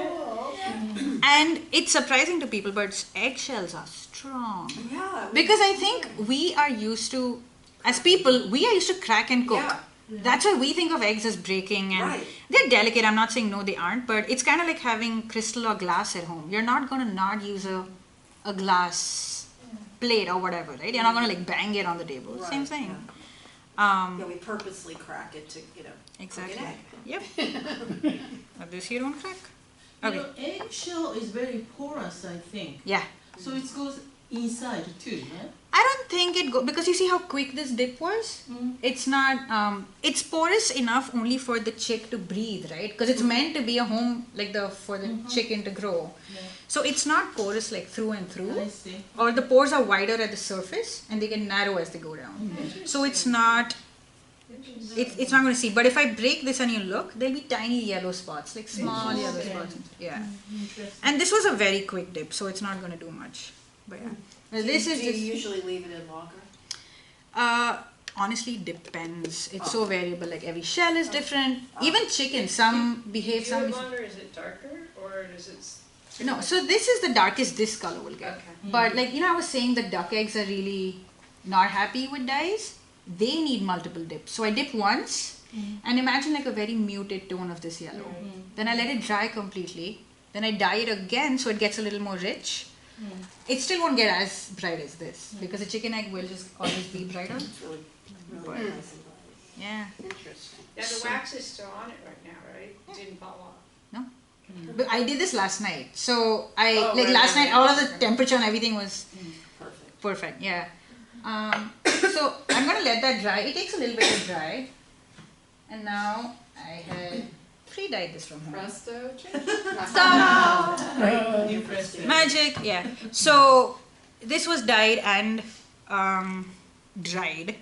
[SPEAKER 2] And it's surprising to people, but eggshells are strong.
[SPEAKER 1] Yeah.
[SPEAKER 2] Because I think we are used to, as people, we are used to crack and cook.
[SPEAKER 1] Yeah.
[SPEAKER 2] That's why we think of eggs as breaking, and
[SPEAKER 1] Right.
[SPEAKER 2] they're delicate. I'm not saying no, they aren't, but it's kind of like having crystal or glass at home. You're not gonna not use a glass plate or whatever, right? You're not gonna like bang it on the table.
[SPEAKER 1] Right,
[SPEAKER 2] Same thing.
[SPEAKER 1] Yeah, we purposely crack it to,
[SPEAKER 2] Exactly.
[SPEAKER 1] cook an egg.
[SPEAKER 2] Yep. But this you don't crack. Okay.
[SPEAKER 5] Eggshell is very porous, I think.
[SPEAKER 2] Yeah.
[SPEAKER 5] So it goes inside too, right?
[SPEAKER 2] I don't think it because you see how quick this dip was. It's not. It's porous enough only for the chick to breathe, right? Because it's meant to be a home like for the chicken to grow.
[SPEAKER 5] Yeah.
[SPEAKER 2] So it's not porous like through and through.
[SPEAKER 5] I see.
[SPEAKER 2] Or the pores are wider at the surface and they get narrow as they go down. So it's not. It's not going to see. But if I break this and you look, there'll be tiny yellow spots, like small yellow spots. Yeah.
[SPEAKER 5] Interesting.
[SPEAKER 2] And this was a very quick dip, so it's not going to do much. But yeah. Now, this is
[SPEAKER 1] Do you
[SPEAKER 2] just.
[SPEAKER 1] usually leave it in longer?
[SPEAKER 2] Honestly, depends. It's so variable. Like every shell is different. Even chicken, some behave,
[SPEAKER 7] If you
[SPEAKER 2] some.
[SPEAKER 7] do it longer, is it darker or does it?
[SPEAKER 2] No, so this is the darkest this color will get.
[SPEAKER 7] Okay.
[SPEAKER 2] But like I was saying, the duck eggs are really not happy with dyes. They need multiple dips. So I dip once, and imagine like a very muted tone of this yellow. Then I let it dry completely. Then I dye it again, so it gets a little more rich. It still won't get as bright as this because a chicken egg will just always be brighter.
[SPEAKER 1] It's really nice and bright.
[SPEAKER 2] Yeah.
[SPEAKER 1] Interesting.
[SPEAKER 7] Now, the
[SPEAKER 2] So-
[SPEAKER 7] wax is still on it right now, right? It didn't fall off.
[SPEAKER 2] But I did this last night. So I
[SPEAKER 1] Oh,
[SPEAKER 2] like
[SPEAKER 1] right,
[SPEAKER 2] last
[SPEAKER 1] right,
[SPEAKER 2] night
[SPEAKER 1] right.
[SPEAKER 2] all of the temperature and everything was
[SPEAKER 1] Perfect.
[SPEAKER 2] perfect. Yeah. So I'm gonna let that dry. It takes a little bit to dry. And now I had pre-dyed this from home.
[SPEAKER 8] Presto, change.
[SPEAKER 5] You press it.
[SPEAKER 2] Magic, yeah. So this was dyed and dried.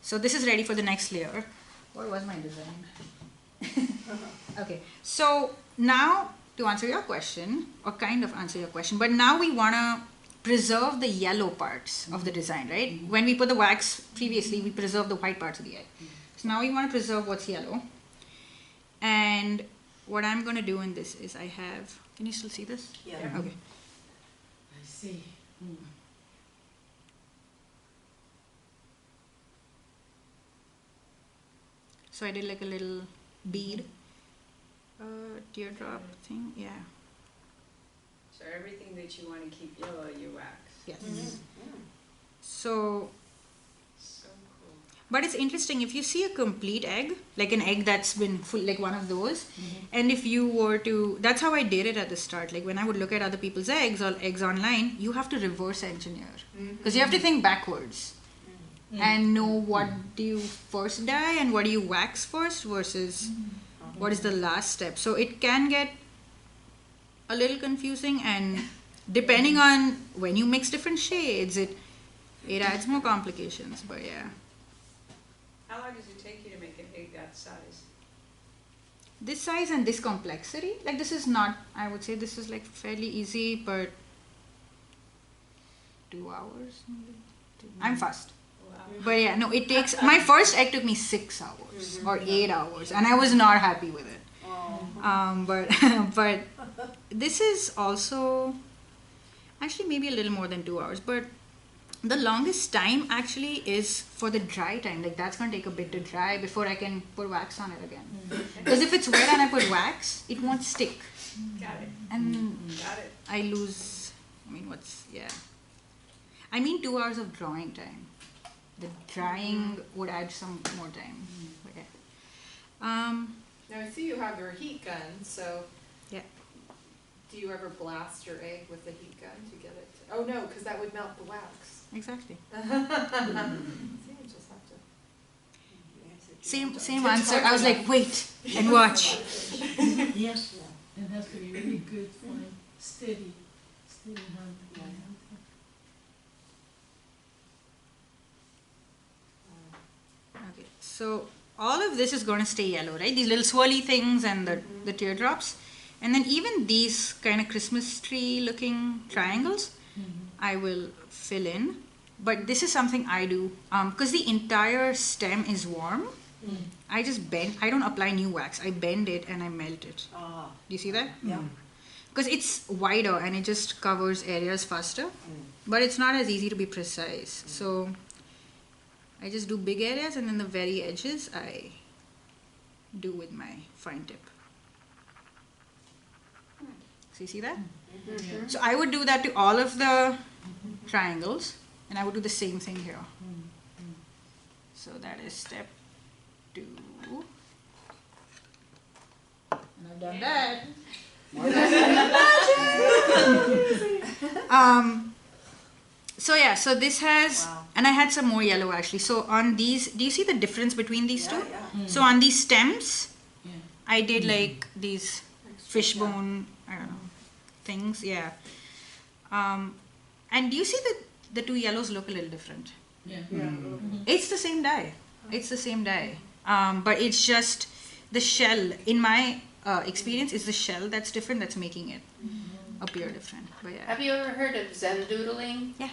[SPEAKER 2] So this is ready for the next layer. What was my design? Okay, so now to answer your question, or kind of answer your question, but now we want to preserve the yellow parts of the design, right? When we put the wax previously, we preserve the white parts of the egg. So now we want to preserve what's yellow. And what I'm going to do in this is I have, can you still see this?
[SPEAKER 1] Yeah.
[SPEAKER 2] Okay.
[SPEAKER 5] I see.
[SPEAKER 2] So I did like a little bead, teardrop thing, yeah.
[SPEAKER 7] So everything that you want to keep yellow, you wax.
[SPEAKER 2] Yes.
[SPEAKER 1] Mm-hmm.
[SPEAKER 2] So,
[SPEAKER 7] So cool.
[SPEAKER 2] but it's interesting if you see a complete egg, like an egg that's been full, like one of those, and if you were to, that's how I did it at the start. Like when I would look at other people's eggs or eggs online, you have to reverse engineer because you have to think backwards and know what do you first dye and what do you wax first versus what is the last step. So it can get a little confusing, and depending on when you mix different shades, it adds more complications. But yeah,
[SPEAKER 7] How long does it take you to make an egg that size?
[SPEAKER 2] this size and this complexity, like this is not, I would say this is like fairly easy, but 2 hours maybe. I'm fast.
[SPEAKER 7] Wow.
[SPEAKER 2] But yeah, no, it takes, my first egg took me 6 hours or 8 hours, and I was not happy with it. But this is also actually maybe a little more than 2 hours, but the longest time actually is for the dry time. Like that's gonna take a bit to dry before I can put wax on it again. Because if it's wet and I put wax, it won't stick,
[SPEAKER 7] Got it.
[SPEAKER 2] and
[SPEAKER 7] Got it.
[SPEAKER 2] I lose. I mean, I mean 2 hours of drawing time. The drying would add some more time. But yeah.
[SPEAKER 8] Now I see you have your heat gun, so.
[SPEAKER 2] Yeah.
[SPEAKER 8] Do you ever blast your egg with the heat gun to get it? Oh no, because that would melt the wax.
[SPEAKER 2] Exactly.
[SPEAKER 8] See, you just have to.
[SPEAKER 2] Same answer. I was like, wait and watch.
[SPEAKER 5] Yes. It has to be really good, fine, steady hand.
[SPEAKER 2] Okay, so all of this is going to stay yellow, right? These little swirly things and the teardrops. And then even these kind of Christmas tree looking triangles, I will fill in. But this is something I do, because the entire stem is warm. I just bend, I don't apply new wax. I bend it and I melt it.
[SPEAKER 1] Ah,
[SPEAKER 2] Do you see that?
[SPEAKER 1] yeah.
[SPEAKER 2] Because it's wider and it just covers areas faster. But it's not as easy to be precise. So I just do big areas, and then the very edges I do with my fine tip. So you see that? So I would do that to all of the triangles, and I would do the same thing here. So that is step 2. And I've done that. So yeah, so this has,
[SPEAKER 1] Wow.
[SPEAKER 2] and I had some more yellow actually. So on these, do you see the difference between these two?
[SPEAKER 1] Yeah.
[SPEAKER 2] So on these stems,
[SPEAKER 5] Yeah.
[SPEAKER 2] I did like these fishbone, I don't know, things, yeah. And do you see that the two yellows look a little different?
[SPEAKER 5] Yeah.
[SPEAKER 2] It's the same dye. It's the same dye. But it's just the shell, in my experience, it's the shell that's different that's making it appear different. But yeah.
[SPEAKER 3] Have you ever heard of Zen doodling?
[SPEAKER 2] Yeah.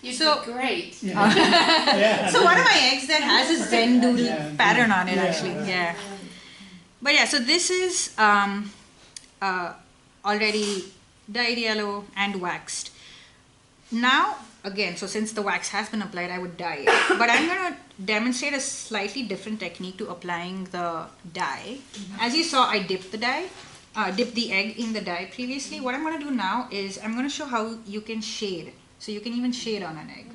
[SPEAKER 3] You'd
[SPEAKER 2] So-
[SPEAKER 3] be great.
[SPEAKER 6] Yeah.
[SPEAKER 2] So one of my eggs that has a Zen doodle
[SPEAKER 6] Yeah.
[SPEAKER 2] pattern on it
[SPEAKER 6] Yeah.
[SPEAKER 2] actually, yeah. But yeah, so this is already dyed yellow and waxed. Now, again, so since the wax has been applied, I would dye it. But I'm going to demonstrate a slightly different technique to applying the dye. As you saw, I dipped the dye, dipped the egg in the dye previously. What I'm going to do now is I'm going to show how you can shade. So you can even shade on an egg.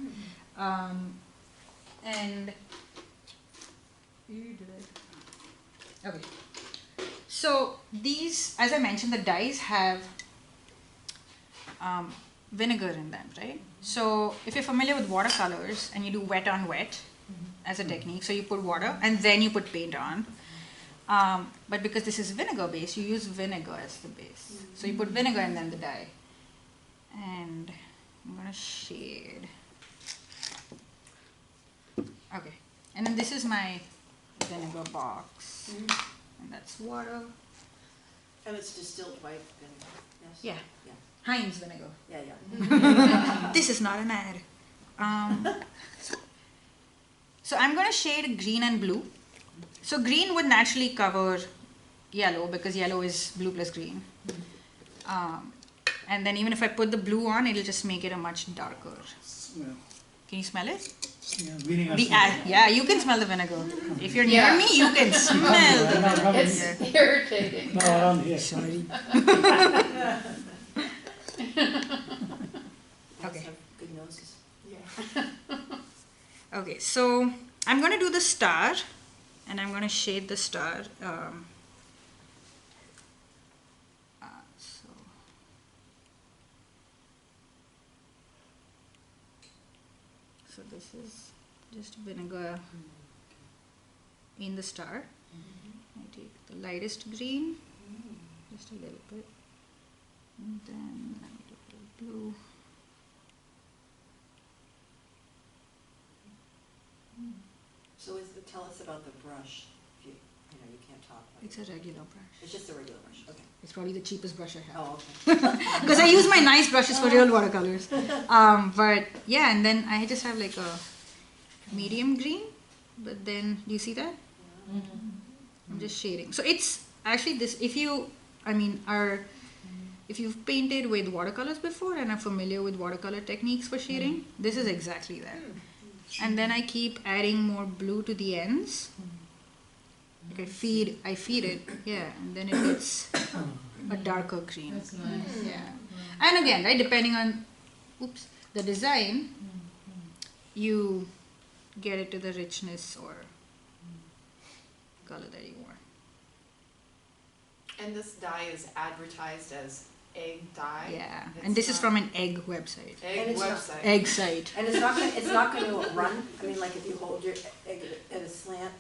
[SPEAKER 2] And
[SPEAKER 5] You do it.
[SPEAKER 2] Okay. So these, as I mentioned, the dyes have vinegar in them, right? So if you're familiar with watercolors and you do wet on wet as a technique, so you put water and then you put paint on. But because this is vinegar based, you use vinegar as the base. So you put vinegar and then the dye. And I'm gonna shade. Okay. And then this is my vinegar box. And that's water.
[SPEAKER 1] And it's distilled white vinegar, yes?
[SPEAKER 2] Yeah.
[SPEAKER 1] Yeah.
[SPEAKER 2] Heinz vinegar.
[SPEAKER 1] Yeah, yeah.
[SPEAKER 2] This is not an ad. So I'm going to shade green and blue. So green would naturally cover yellow because yellow is blue plus green. And then even if I put the blue on, it'll just make it a much darker.
[SPEAKER 6] Yeah.
[SPEAKER 2] Can you smell it?
[SPEAKER 6] Yeah, vinegar.
[SPEAKER 2] Yeah, you can smell the vinegar. If you're near
[SPEAKER 3] Yeah.
[SPEAKER 2] me, you can smell the vinegar.
[SPEAKER 3] It's irritating.
[SPEAKER 6] No, around here.
[SPEAKER 2] Sorry.
[SPEAKER 1] Dogs
[SPEAKER 2] Okay.
[SPEAKER 1] have good noses.
[SPEAKER 2] Okay, so I'm going to do the star, and I'm going to shade the star. So this is just vinegar in the star. I take the lightest green, just a little bit, and then let me do a little blue.
[SPEAKER 1] So tell us about the brush. If you know, you can't talk.
[SPEAKER 2] It's a regular brush.
[SPEAKER 1] It's just a regular brush, okay.
[SPEAKER 2] It's probably the cheapest brush I have.
[SPEAKER 1] Oh, okay.
[SPEAKER 2] Because I use my nice brushes for real watercolors. But yeah, and then I just have like a medium green. But then, do you see that? I'm just shading. So it's actually this, if you've painted with watercolors before and are familiar with watercolor techniques for shading, this is exactly that. And then I keep adding more blue to the ends. Like I feed it, yeah, and then it gets a darker green.
[SPEAKER 5] That's nice.
[SPEAKER 2] Yeah. And again, right, depending on the design, you get it to the richness or color that you want.
[SPEAKER 8] And this dye is advertised as egg dye?
[SPEAKER 2] Yeah,
[SPEAKER 8] It's
[SPEAKER 2] and this is
[SPEAKER 8] not-
[SPEAKER 2] from an egg website.
[SPEAKER 8] Egg
[SPEAKER 1] And it's not-
[SPEAKER 8] website.
[SPEAKER 2] Egg site.
[SPEAKER 1] And it's not going to run. I mean, like if you hold your egg at a slant,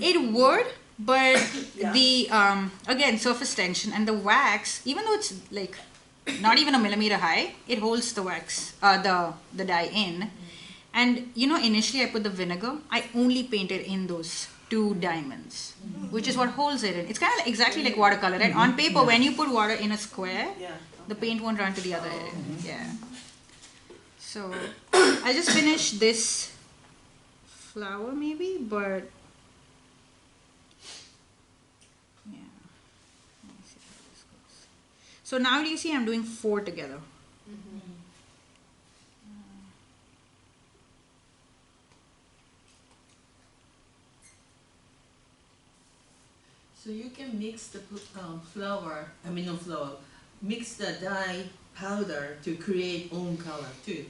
[SPEAKER 2] It would, but
[SPEAKER 1] Yeah.
[SPEAKER 2] the again, surface tension and the wax, even though it's like not even a millimeter high, it holds the wax, the dye in. And you know, initially I put the vinegar. I only painted in those two diamonds, which is what holds it in. It's kind of exactly like watercolor, right? On paper, when you put water in a square,
[SPEAKER 1] yeah.
[SPEAKER 2] the paint won't run to the other end. Yeah. So I just finished this flower maybe, but yeah. Let me see how this goes. So now do you see I'm doing 4 together?
[SPEAKER 5] So you can mix the mix the dye powder to create own color too.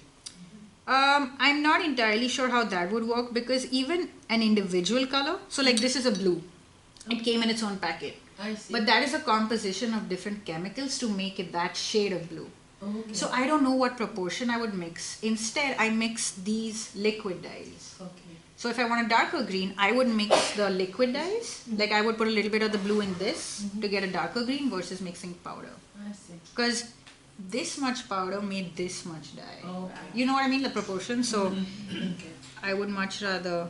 [SPEAKER 2] I'm not entirely sure how that would work because even an individual color, so like this is a blue, it came in its own packet.
[SPEAKER 5] I see.
[SPEAKER 2] But that is a composition of different chemicals to make it that shade of blue.
[SPEAKER 5] Okay.
[SPEAKER 2] So I don't know what proportion I would mix. Instead, I mix these liquid dyes.
[SPEAKER 5] Okay.
[SPEAKER 2] So if I want a darker green, I would mix the liquid dyes. Like I would put a little bit of the blue in this to get a darker green versus mixing powder.
[SPEAKER 5] I see.
[SPEAKER 2] Because this much powder made this much dye.
[SPEAKER 5] Okay.
[SPEAKER 2] You know what I mean? The proportion. So
[SPEAKER 5] Okay.
[SPEAKER 2] I would much rather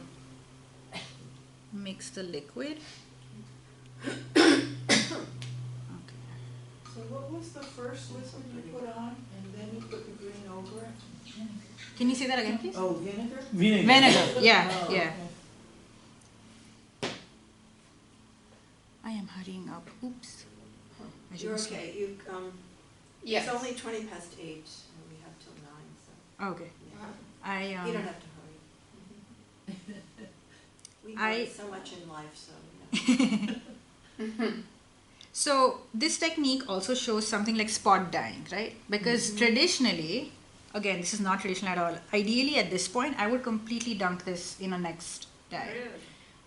[SPEAKER 2] mix the liquid. Okay.
[SPEAKER 9] So what was the first liquid you put on, and then you put the green over it?
[SPEAKER 2] Can you say that again, please?
[SPEAKER 9] Oh, vinegar?
[SPEAKER 6] Vinegar.
[SPEAKER 2] Vinegar. Yeah,
[SPEAKER 9] Oh,
[SPEAKER 2] yeah.
[SPEAKER 9] okay.
[SPEAKER 2] I am hurrying up. Oops. I
[SPEAKER 1] You're
[SPEAKER 2] shouldn't
[SPEAKER 1] okay. You
[SPEAKER 3] Yes.
[SPEAKER 1] It's only 20 past 8, and we have till 9. So
[SPEAKER 2] Okay.
[SPEAKER 1] yeah.
[SPEAKER 2] I
[SPEAKER 1] You don't have to hurry. We have so much in life, so
[SPEAKER 2] So this technique also shows something like spot dyeing, right? Because traditionally, again, this is not traditional at all. Ideally, at this point, I would completely dunk this in a next dye.
[SPEAKER 7] Really?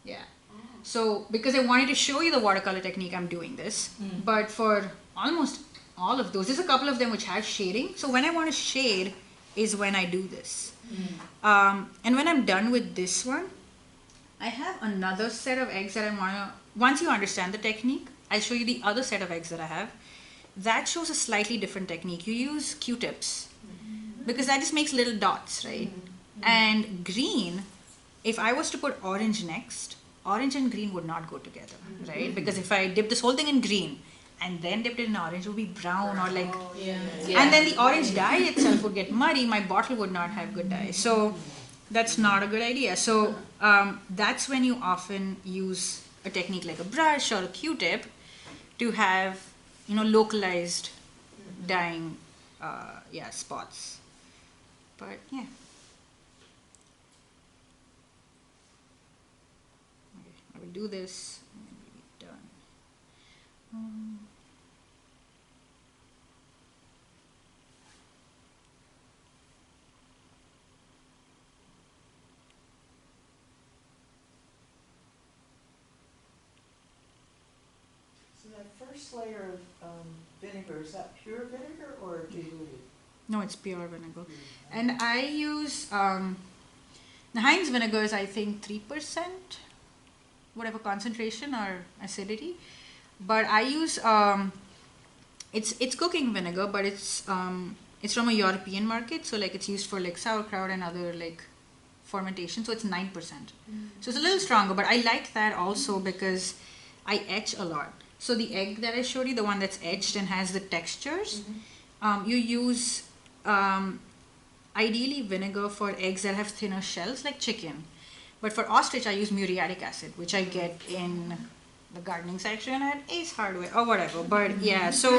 [SPEAKER 2] Yeah. So because I wanted to show you the watercolor technique, I'm doing this. But for almost all of those, there's a couple of them which have shading. So when I want to shade is when I do this. And when I'm done with this one, I have another set of eggs that I want to, once you understand the technique, I'll show you the other set of eggs that I have. That shows a slightly different technique. You use Q-tips because that just makes little dots, right? And green, if I was to put orange next, orange and green would not go together, right? Because if I dip this whole thing in green and then dipped it in orange, it would be brown or like, and then the orange dye itself would get muddy. My bottle would not have good dye. So that's not a good idea. So that's when you often use a technique like a brush or a Q-tip to have, you know, localized dyeing, spots. But yeah. Okay, I will do this and then we'll be done.
[SPEAKER 9] So that first layer of vinegar, is that pure vinegar or diluted?
[SPEAKER 2] No, it's pure vinegar. And I use, the Heinz vinegar is I think 3%, whatever concentration or acidity. But I use, it's cooking vinegar, but it's from a European market. So like it's used for like sauerkraut and other like fermentation. So it's 9%. So it's a little stronger, but I like that also because I etch a lot. So the egg that I showed you, the one that's etched and has the textures, you use ideally vinegar for eggs that have thinner shells like chicken. But for ostrich, I use muriatic acid, which I get in the gardening section at Ace Hardware or whatever. But yeah, so,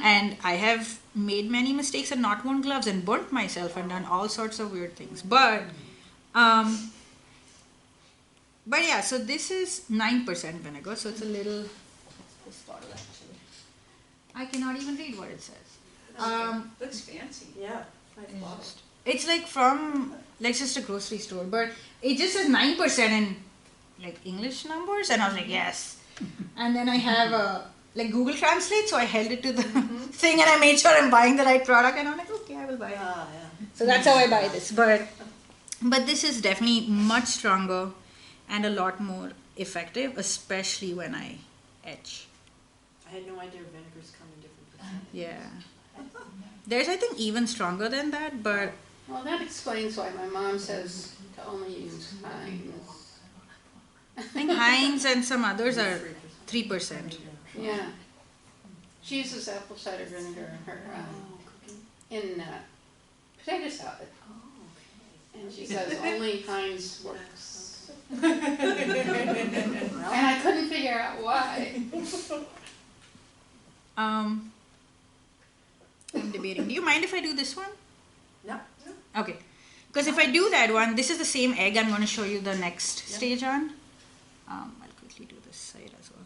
[SPEAKER 2] and I have made many mistakes and not worn gloves and burnt myself and done all sorts of weird things. But yeah, so this is 9% vinegar, so it's a little, this bottle actually. I cannot even read what it says.
[SPEAKER 7] Looks fancy.
[SPEAKER 9] Yeah, nice bottle.
[SPEAKER 2] It's like from, like just a grocery store, but it just says 9% in like English numbers, and I was like, yes. And then I have like Google Translate, so I held it to the thing and I made sure I'm buying the right product, and I'm like, okay, I will buy it. So that's how I buy this. But this is definitely much stronger and a lot more effective, especially when I etch.
[SPEAKER 9] I had no idea vinegars come in different percentages.
[SPEAKER 2] Yeah. There's, I think, even stronger than that, but
[SPEAKER 3] Well, that explains why my mom says to only use Heinz.
[SPEAKER 2] I think Heinz and some others are 3%.
[SPEAKER 3] Yeah. She uses apple cider vinegar in her potato salad. And she says only Heinz works. And I couldn't figure out why.
[SPEAKER 2] I'm debating. Do you mind if I do this one?
[SPEAKER 9] No.
[SPEAKER 2] Okay. Because if I do that one, this is the same egg I'm going to show you the next stage on. I'll quickly do this side as well.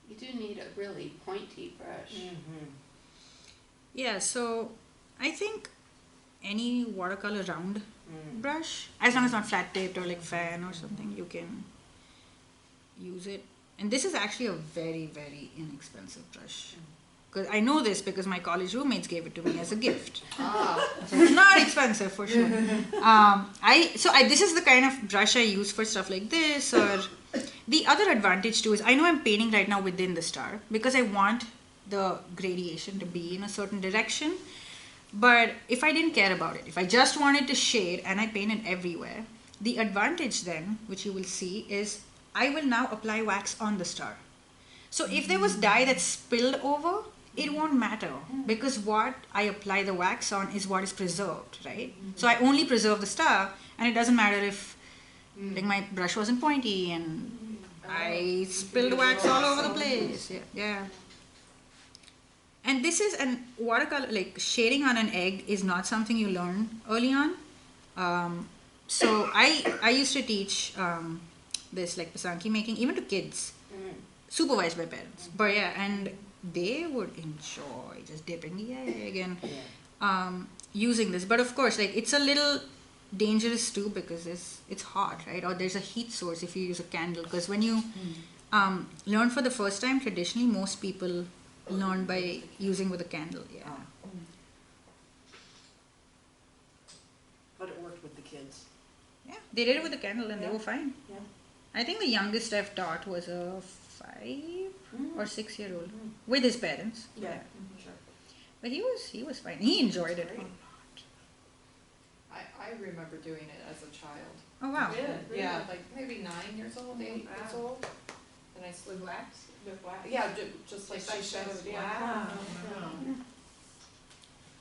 [SPEAKER 3] You do need a really pointy brush.
[SPEAKER 2] Yeah, so I think any watercolor round brush, as long as it's not flat tipped or like fan or something, you can use it. And this is actually a very, very inexpensive brush. Because I know this because my college roommates gave it to me as a gift. So it's not expensive for sure. This is the kind of brush I use for stuff like this. Or the other advantage too is I know I'm painting right now within the star because I want the gradation to be in a certain direction. But if I didn't care about it, if I just wanted to shade and I painted everywhere, the advantage then, which you will see, is I will now apply wax on the star. So if there was dye that spilled over, it won't matter because what I apply the wax on is what is preserved, right? So I only preserve the star, and it doesn't matter if like my brush wasn't pointy and I spilled wax all over the place. Yeah. And this is an watercolor, like shading on an egg is not something you learn early on. So I used to teach this like Pyransky making, even to kids, supervised by parents. But yeah, and they would enjoy just dipping the egg and using this. But of course, like it's a little dangerous too because it's hot, right? Or there's a heat source if you use a candle. Because when you learn for the first time, traditionally most people learn by using with a candle. Yeah.
[SPEAKER 1] But it worked with the kids.
[SPEAKER 2] Yeah, they did it with a candle and they were fine.
[SPEAKER 1] Yeah.
[SPEAKER 2] I think the youngest I've taught was a 5 or 6 year old with his parents.
[SPEAKER 1] Yeah, sure.
[SPEAKER 2] But he was fine. He enjoyed it.
[SPEAKER 8] I remember doing it as a child.
[SPEAKER 2] Oh wow.
[SPEAKER 8] Yeah, like maybe 9 years old, 8 years old. And I slew wax.
[SPEAKER 9] With wax?
[SPEAKER 8] Yeah, just like she showed, yeah.
[SPEAKER 9] Wow.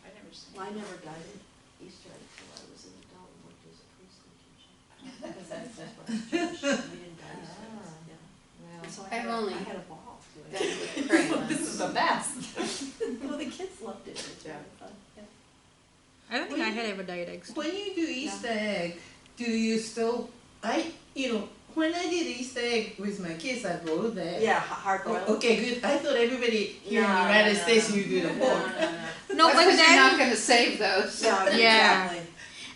[SPEAKER 7] I never seen.
[SPEAKER 1] I never dyed an Easter egg till I was an adult and worked as a preschool teacher. Because that's what I was Jewish, we didn't dye Easter eggs, yeah.
[SPEAKER 8] Well,
[SPEAKER 1] And so
[SPEAKER 3] I've only
[SPEAKER 1] I had a ball doing
[SPEAKER 3] done
[SPEAKER 1] it.
[SPEAKER 3] with crayons.
[SPEAKER 8] this is the best.
[SPEAKER 1] Well, the kids loved it, it was
[SPEAKER 8] Yeah.
[SPEAKER 1] really fun, yeah.
[SPEAKER 2] I don't think I had ever dyed eggs.
[SPEAKER 9] When you do Easter egg, do you still, when I did Easter egg with my kids, I boiled the egg.
[SPEAKER 1] Yeah, hard boiled.
[SPEAKER 9] Okay, good. I thought everybody here in the
[SPEAKER 1] No,
[SPEAKER 9] United
[SPEAKER 1] no,
[SPEAKER 9] States
[SPEAKER 1] no.
[SPEAKER 9] you do the
[SPEAKER 1] No,
[SPEAKER 9] pork.
[SPEAKER 1] no, no.
[SPEAKER 2] No,
[SPEAKER 3] That's
[SPEAKER 2] but
[SPEAKER 3] 'cause you're not
[SPEAKER 2] then
[SPEAKER 3] gonna save those.
[SPEAKER 1] No,
[SPEAKER 2] Yeah.
[SPEAKER 1] exactly.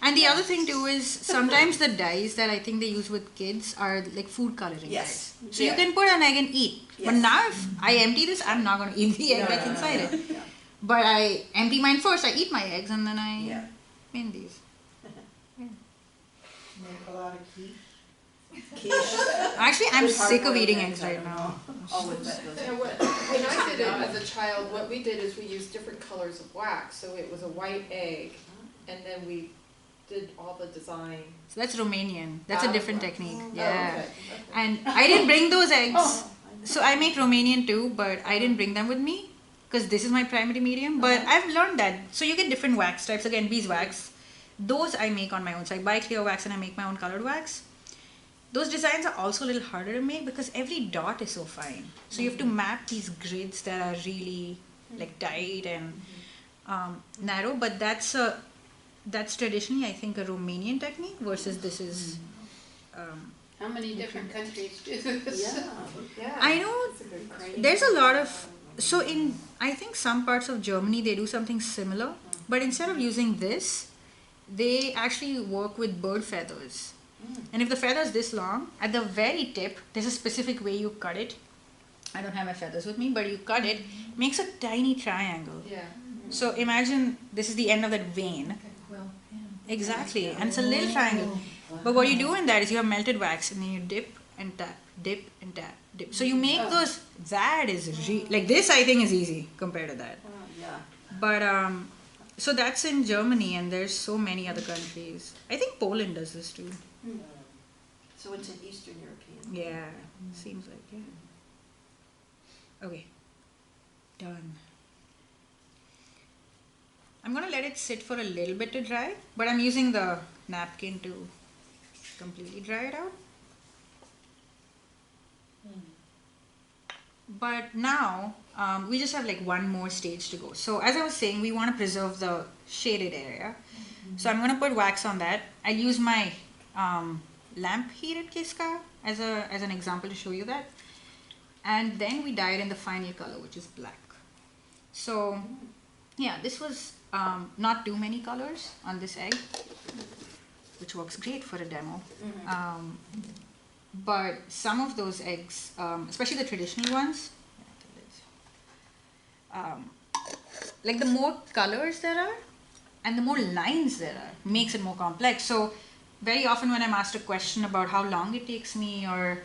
[SPEAKER 2] and the other thing too is sometimes the dyes that I think they use with kids are like food coloring
[SPEAKER 1] Yes.
[SPEAKER 2] dyes. So
[SPEAKER 1] Yeah.
[SPEAKER 2] you can put an egg and eat. But
[SPEAKER 1] Yes.
[SPEAKER 2] now if I empty this, I'm not gonna eat the egg
[SPEAKER 1] No,
[SPEAKER 2] that's
[SPEAKER 1] no, no,
[SPEAKER 2] inside
[SPEAKER 1] no.
[SPEAKER 2] it.
[SPEAKER 1] Yeah.
[SPEAKER 2] But I empty mine first. I eat my eggs and then I
[SPEAKER 1] Yeah.
[SPEAKER 2] in these.
[SPEAKER 9] Make a lot of tea.
[SPEAKER 1] Quiche.
[SPEAKER 2] Actually, I'm
[SPEAKER 1] With hard
[SPEAKER 2] sick of
[SPEAKER 1] boiled
[SPEAKER 2] eating
[SPEAKER 1] eggs,
[SPEAKER 2] eggs
[SPEAKER 1] I
[SPEAKER 2] right
[SPEAKER 1] don't
[SPEAKER 2] now.
[SPEAKER 1] Oh, with that, those.
[SPEAKER 8] You know, when I did it as a child, what we did is we used different colors of wax. So it was a white egg, and then we did all the design.
[SPEAKER 2] So that's Romanian. That's a different technique.
[SPEAKER 8] Oh,
[SPEAKER 2] Yeah.
[SPEAKER 8] okay.
[SPEAKER 2] And I didn't bring those eggs.
[SPEAKER 1] Oh,
[SPEAKER 2] So I make Romanian too, but I didn't bring them with me because this is my primary medium. But I've learned that. So you get different wax types. Again, beeswax. Those I make on my own. So I buy clear wax and I make my own colored wax. Those designs are also a little harder to make because every dot is so fine. So you have to map these grids that are really like tight and narrow. But that's traditionally I think a Romanian technique versus this is.
[SPEAKER 3] How many different countries do this?
[SPEAKER 1] Yeah.
[SPEAKER 8] Yeah.
[SPEAKER 2] I know
[SPEAKER 8] That's a good question.
[SPEAKER 2] there's a lot of so in I think some parts of Germany they do something similar, but instead of using this, they actually work with bird feathers. And if the feather is this long, at the very tip, there's a specific way you cut it. I don't have my feathers with me, but you cut it, makes a tiny triangle.
[SPEAKER 8] Yeah.
[SPEAKER 2] So imagine this is the end of that vein.
[SPEAKER 5] Well,
[SPEAKER 2] Exactly, and it's a little triangle. But what you do in that is you have melted wax and then you dip and tap, dip and tap, dip. So you make those, that is, like this I think is easy compared to that.
[SPEAKER 1] Yeah.
[SPEAKER 2] But so that's in Germany and there's so many other countries. I think Poland does this too.
[SPEAKER 1] So it's an Eastern European.
[SPEAKER 2] Yeah, seems like, yeah. Okay, done. I'm gonna let it sit for a little bit to dry, but I'm using the napkin to completely dry it out. But now, we just have like one more stage to go. So as I was saying, we want to preserve the shaded area. So I'm gonna put wax on that. I'll use my lamp heated kiska as an example to show you that. And then we dye it in the final color, which is black. So yeah, this was not too many colors on this egg, which works great for a demo. But some of those eggs, especially the traditional ones, like the more colors there are and the more lines there are, makes it more complex. So very often when I'm asked a question about how long it takes me or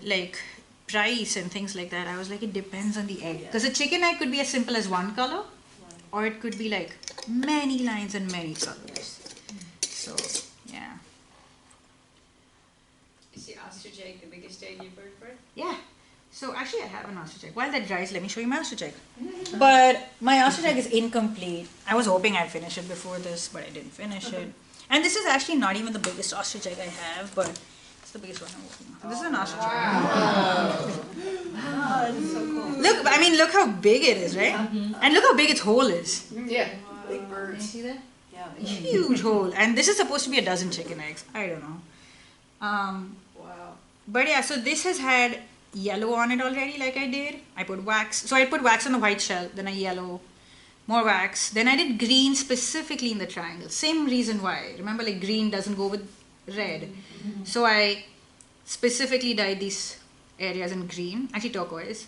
[SPEAKER 2] like price and things like that, I was like, it depends on the egg. Because a chicken egg could be as simple as one color, or it could be like many lines and many colors. So yeah.
[SPEAKER 7] Is the ostrich egg the biggest egg you've worked for?
[SPEAKER 2] Yeah. So actually I have an ostrich egg. While that dries, let me show you my ostrich egg. But my ostrich egg is incomplete. I was hoping I'd finish it before this, but I didn't finish it. And this is actually not even the biggest ostrich egg I have, but it's the biggest one I'm working on. This is an ostrich egg.
[SPEAKER 1] Oh, that is so cool.
[SPEAKER 2] Look, I mean, look how big it is, right? And look how big its hole is.
[SPEAKER 3] Yeah.
[SPEAKER 1] Big
[SPEAKER 2] Can you
[SPEAKER 1] birds.
[SPEAKER 2] see that?
[SPEAKER 1] Yeah.
[SPEAKER 2] Huge hole. And this is supposed to be a dozen chicken eggs. I don't know.
[SPEAKER 8] Wow.
[SPEAKER 2] But yeah, so this has had yellow on it already, like I did. I put wax. So I put wax on the white shell, then a yellow, more wax. Then I did green specifically in the triangle. Same reason why. Remember, like green doesn't go with red. So I specifically dyed these areas in green, actually turquoise.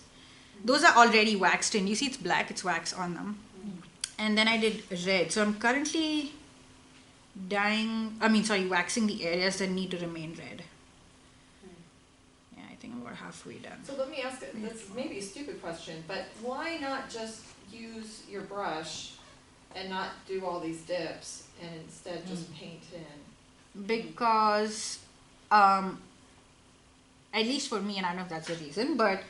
[SPEAKER 2] Those are already waxed in. You see it's black, it's wax on them. And then I did red. So I'm currently waxing the areas that need to remain red. Yeah, I think I'm about halfway done.
[SPEAKER 8] So let me ask, this is maybe a stupid question, but why not just use your brush and not do all these dips and instead just paint in?
[SPEAKER 2] Because, at least for me, and I don't know if that's the reason, but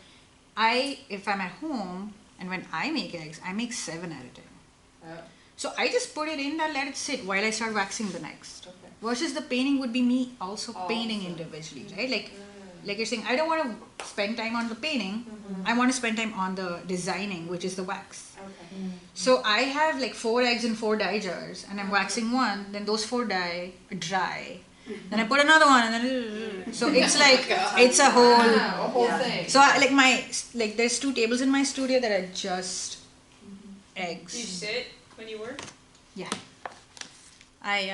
[SPEAKER 2] if I'm at home and when I make eggs, I make 7 at a time. So I just put it in and let it sit while I start waxing the next.
[SPEAKER 8] Okay.
[SPEAKER 2] Versus the painting would be me also painting individually, right? Like you're saying, I don't want to spend time on the painting. I want to spend time on the designing, which is the wax.
[SPEAKER 8] Okay.
[SPEAKER 2] So I have like 4 eggs in 4 dye jars, and I'm waxing one. Then those 4 dye dry. Then I put another one, and then so it's like it's a whole
[SPEAKER 8] thing.
[SPEAKER 2] So there's 2 tables in my studio that are just eggs.
[SPEAKER 7] Do you sit when you work?
[SPEAKER 2] Yeah. I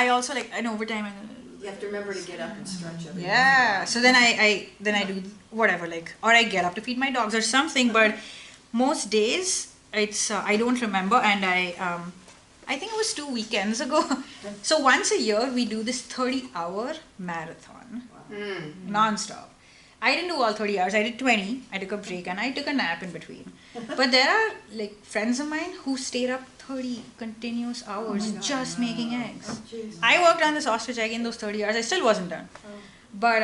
[SPEAKER 2] also and over time.
[SPEAKER 1] You have to remember to get up and stretch every
[SPEAKER 2] Yeah. So then I do whatever or I get up to feed my dogs or something. But most days it's I don't remember, and I think it was 2 weekends ago. So once a year we do this 30-hour marathon, non-stop. I didn't do all 30 hours. I did 20. I took a break and I took a nap in between. But there are friends of mine who stayed up 30 continuous hours just making eggs. I worked on this ostrich egg in those 30 hours. I still wasn't done. But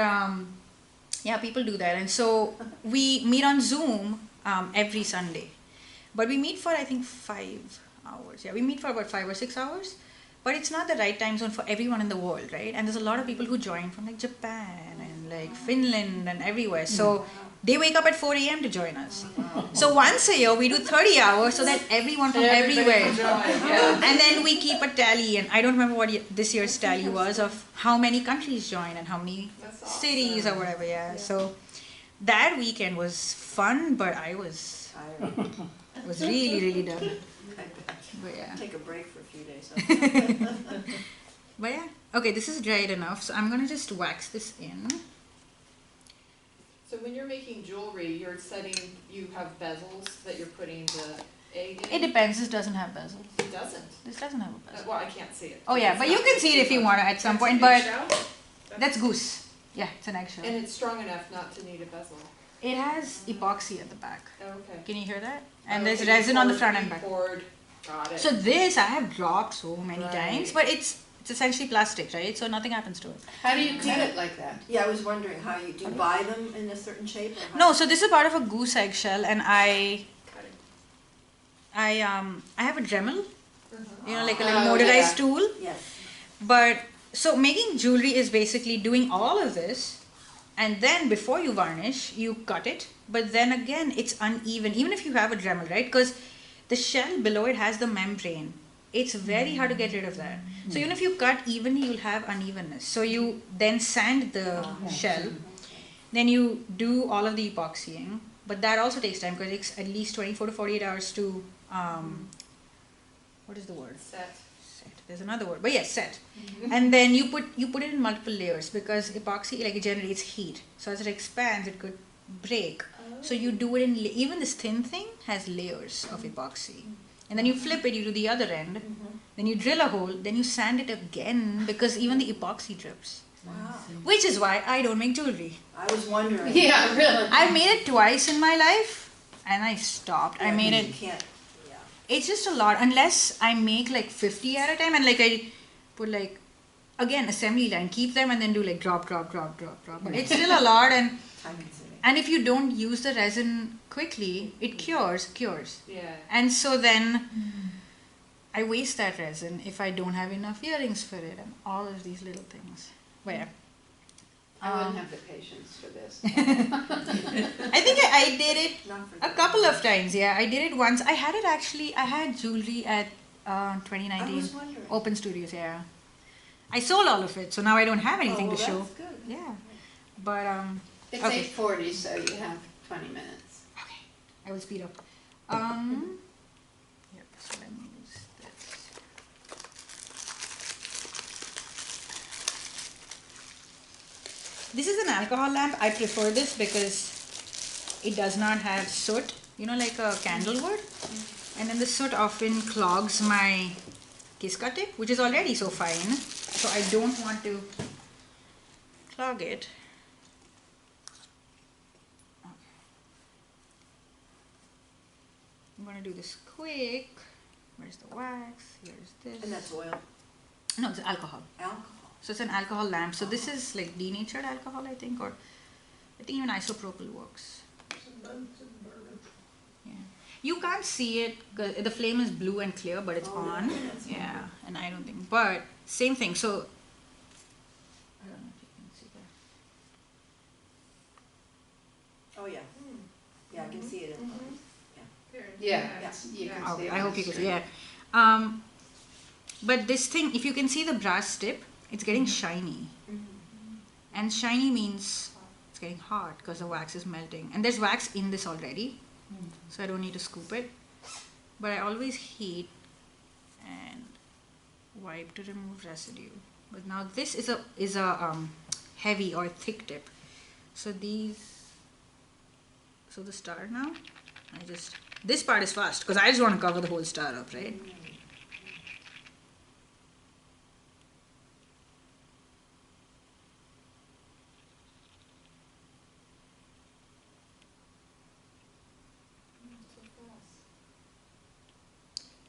[SPEAKER 2] yeah, people do that. And so we meet on Zoom every Sunday. But we meet for I think 5 hours. Yeah, we meet for about 5 or 6 hours. But it's not the right time zone for everyone in the world, right? And there's a lot of people who join from Japan and Finland and everywhere. So they wake up at 4 a.m. to join us. So once a year we do 30 hours so that everyone from everywhere. And then we keep a tally, and I don't remember what this year's tally was of how many countries joined and how many cities or whatever. Yeah. So that weekend was fun, but I was really, really done. But yeah.
[SPEAKER 1] Take a break for a few days.
[SPEAKER 2] But yeah. Okay, this is dried enough, so I'm gonna just wax this in.
[SPEAKER 8] So when you're making jewelry, you have bezels that you're putting the egg in?
[SPEAKER 2] It depends. This doesn't have bezels.
[SPEAKER 8] It doesn't?
[SPEAKER 2] This doesn't have a bezel.
[SPEAKER 8] Well, I can't see it.
[SPEAKER 2] Oh yeah, but you can see it if you want to at some point. But that's goose. Yeah, it's an eggshell.
[SPEAKER 8] And it's strong enough not to need a bezel.
[SPEAKER 2] It has epoxy at the back.
[SPEAKER 8] Okay.
[SPEAKER 2] Can you hear that? And there's resin on the front and back.
[SPEAKER 8] Got it.
[SPEAKER 2] So this I have dropped so many times, but it's essentially plastic, right? So nothing happens to it.
[SPEAKER 3] How do you cut it like that?
[SPEAKER 1] Yeah, I was wondering how you do you buy them in a certain shape? Or how
[SPEAKER 2] No, so this is part of a goose eggshell, and I have a Dremel, like a little motorized tool.
[SPEAKER 1] Yes.
[SPEAKER 2] But so making jewelry is basically doing all of this, and then before you varnish, you cut it. But then again, it's uneven, even if you have a Dremel, right? Because the shell below it has the membrane. It's very hard to get rid of that. So even if you cut evenly, you'll have unevenness. So you then sand the shell, then you do all of the epoxying. But that also takes time because it takes at least 24 to 48 hours to, what is the word?
[SPEAKER 8] Set.
[SPEAKER 2] There's another word, but yes, set. And then you put it in multiple layers because epoxy it generates heat. So as it expands, it could break. So you do it in even this thin thing has layers of epoxy. And then you flip it, you do the other end, then you drill a hole, then you sand it again because even the epoxy drips.
[SPEAKER 1] Wow.
[SPEAKER 2] Which is why I don't make jewelry.
[SPEAKER 1] I was wondering.
[SPEAKER 3] Yeah, really.
[SPEAKER 2] I've made it twice in my life and I stopped. I made it.
[SPEAKER 1] You can't. Yeah.
[SPEAKER 2] It's just a lot unless I make 50 at a time and I put again assembly line, keep them and then do drop. But it's still a lot and
[SPEAKER 1] Time consuming.
[SPEAKER 2] And if you don't use the resin quickly, it cures.
[SPEAKER 8] Yeah.
[SPEAKER 2] And so then I waste that resin if I don't have enough earrings for it and all of these little things. But yeah.
[SPEAKER 3] I wouldn't have the patience for this.
[SPEAKER 2] I think I did it
[SPEAKER 1] Not for
[SPEAKER 2] a
[SPEAKER 1] the-
[SPEAKER 2] couple of times. Yeah, I did it once. I had jewelry at
[SPEAKER 1] I
[SPEAKER 2] 2019
[SPEAKER 1] was wondering.
[SPEAKER 2] Open Studios. Yeah. I sold all of it, so now I don't have anything
[SPEAKER 1] Oh,
[SPEAKER 2] to show.
[SPEAKER 1] that's good.
[SPEAKER 2] Yeah. But
[SPEAKER 3] It's
[SPEAKER 2] Okay.
[SPEAKER 3] 8:40, so you have 20 minutes.
[SPEAKER 2] okay, I will speed up. Yep. So let me use this. This is an alcohol lamp. I prefer this because it does not have soot. You know, like a candle would. And then the soot often clogs my kiska tip, which is already so fine. So I don't want to clog it. I'm gonna do this quick. Where's the wax? Here's this.
[SPEAKER 1] And that's oil,
[SPEAKER 2] No, it's alcohol.
[SPEAKER 1] alcohol.
[SPEAKER 2] So it's an alcohol lamp. So this is like denatured alcohol, I think, or I think even isopropyl works. Yeah. You can't see it because the flame is blue and clear, but it's on. Yeah, and I don't think. But same thing. So I don't know if you can see that.
[SPEAKER 1] Oh, yeah. Yeah, I can see it in
[SPEAKER 3] Yeah,
[SPEAKER 1] Yeah.
[SPEAKER 3] you can
[SPEAKER 2] Okay,
[SPEAKER 3] see
[SPEAKER 2] I
[SPEAKER 3] it on
[SPEAKER 2] hope
[SPEAKER 3] the
[SPEAKER 2] you can see.
[SPEAKER 3] screen.
[SPEAKER 2] Yeah. But this thing, if you can see the brass tip, it's getting shiny. And shiny means it's getting hot because the wax is melting. And there's wax in this already, so I don't need to scoop it. But I always heat and wipe to remove residue. But now this is a heavy or thick tip. So the star now, this part is fast because I just want to cover the whole star up, right?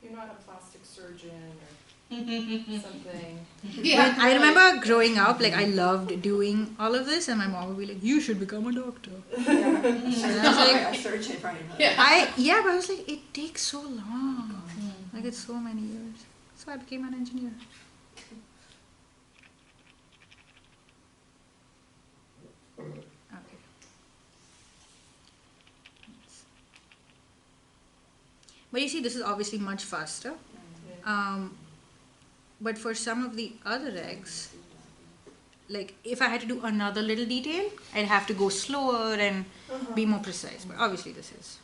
[SPEAKER 8] You're not a plastic surgeon or something.
[SPEAKER 3] Yeah,
[SPEAKER 2] I remember growing up, like I loved doing all of this, and my mom would be like, "You should become a doctor." And I was like,
[SPEAKER 1] I search it right now.
[SPEAKER 3] Yeah.
[SPEAKER 2] but I was like, it takes so long, like it's so many years. So I became an engineer. Okay. But you see, this is obviously much faster. But for some of the other eggs, like if I had to do another little detail, I'd have to go slower and be more precise. But obviously this is.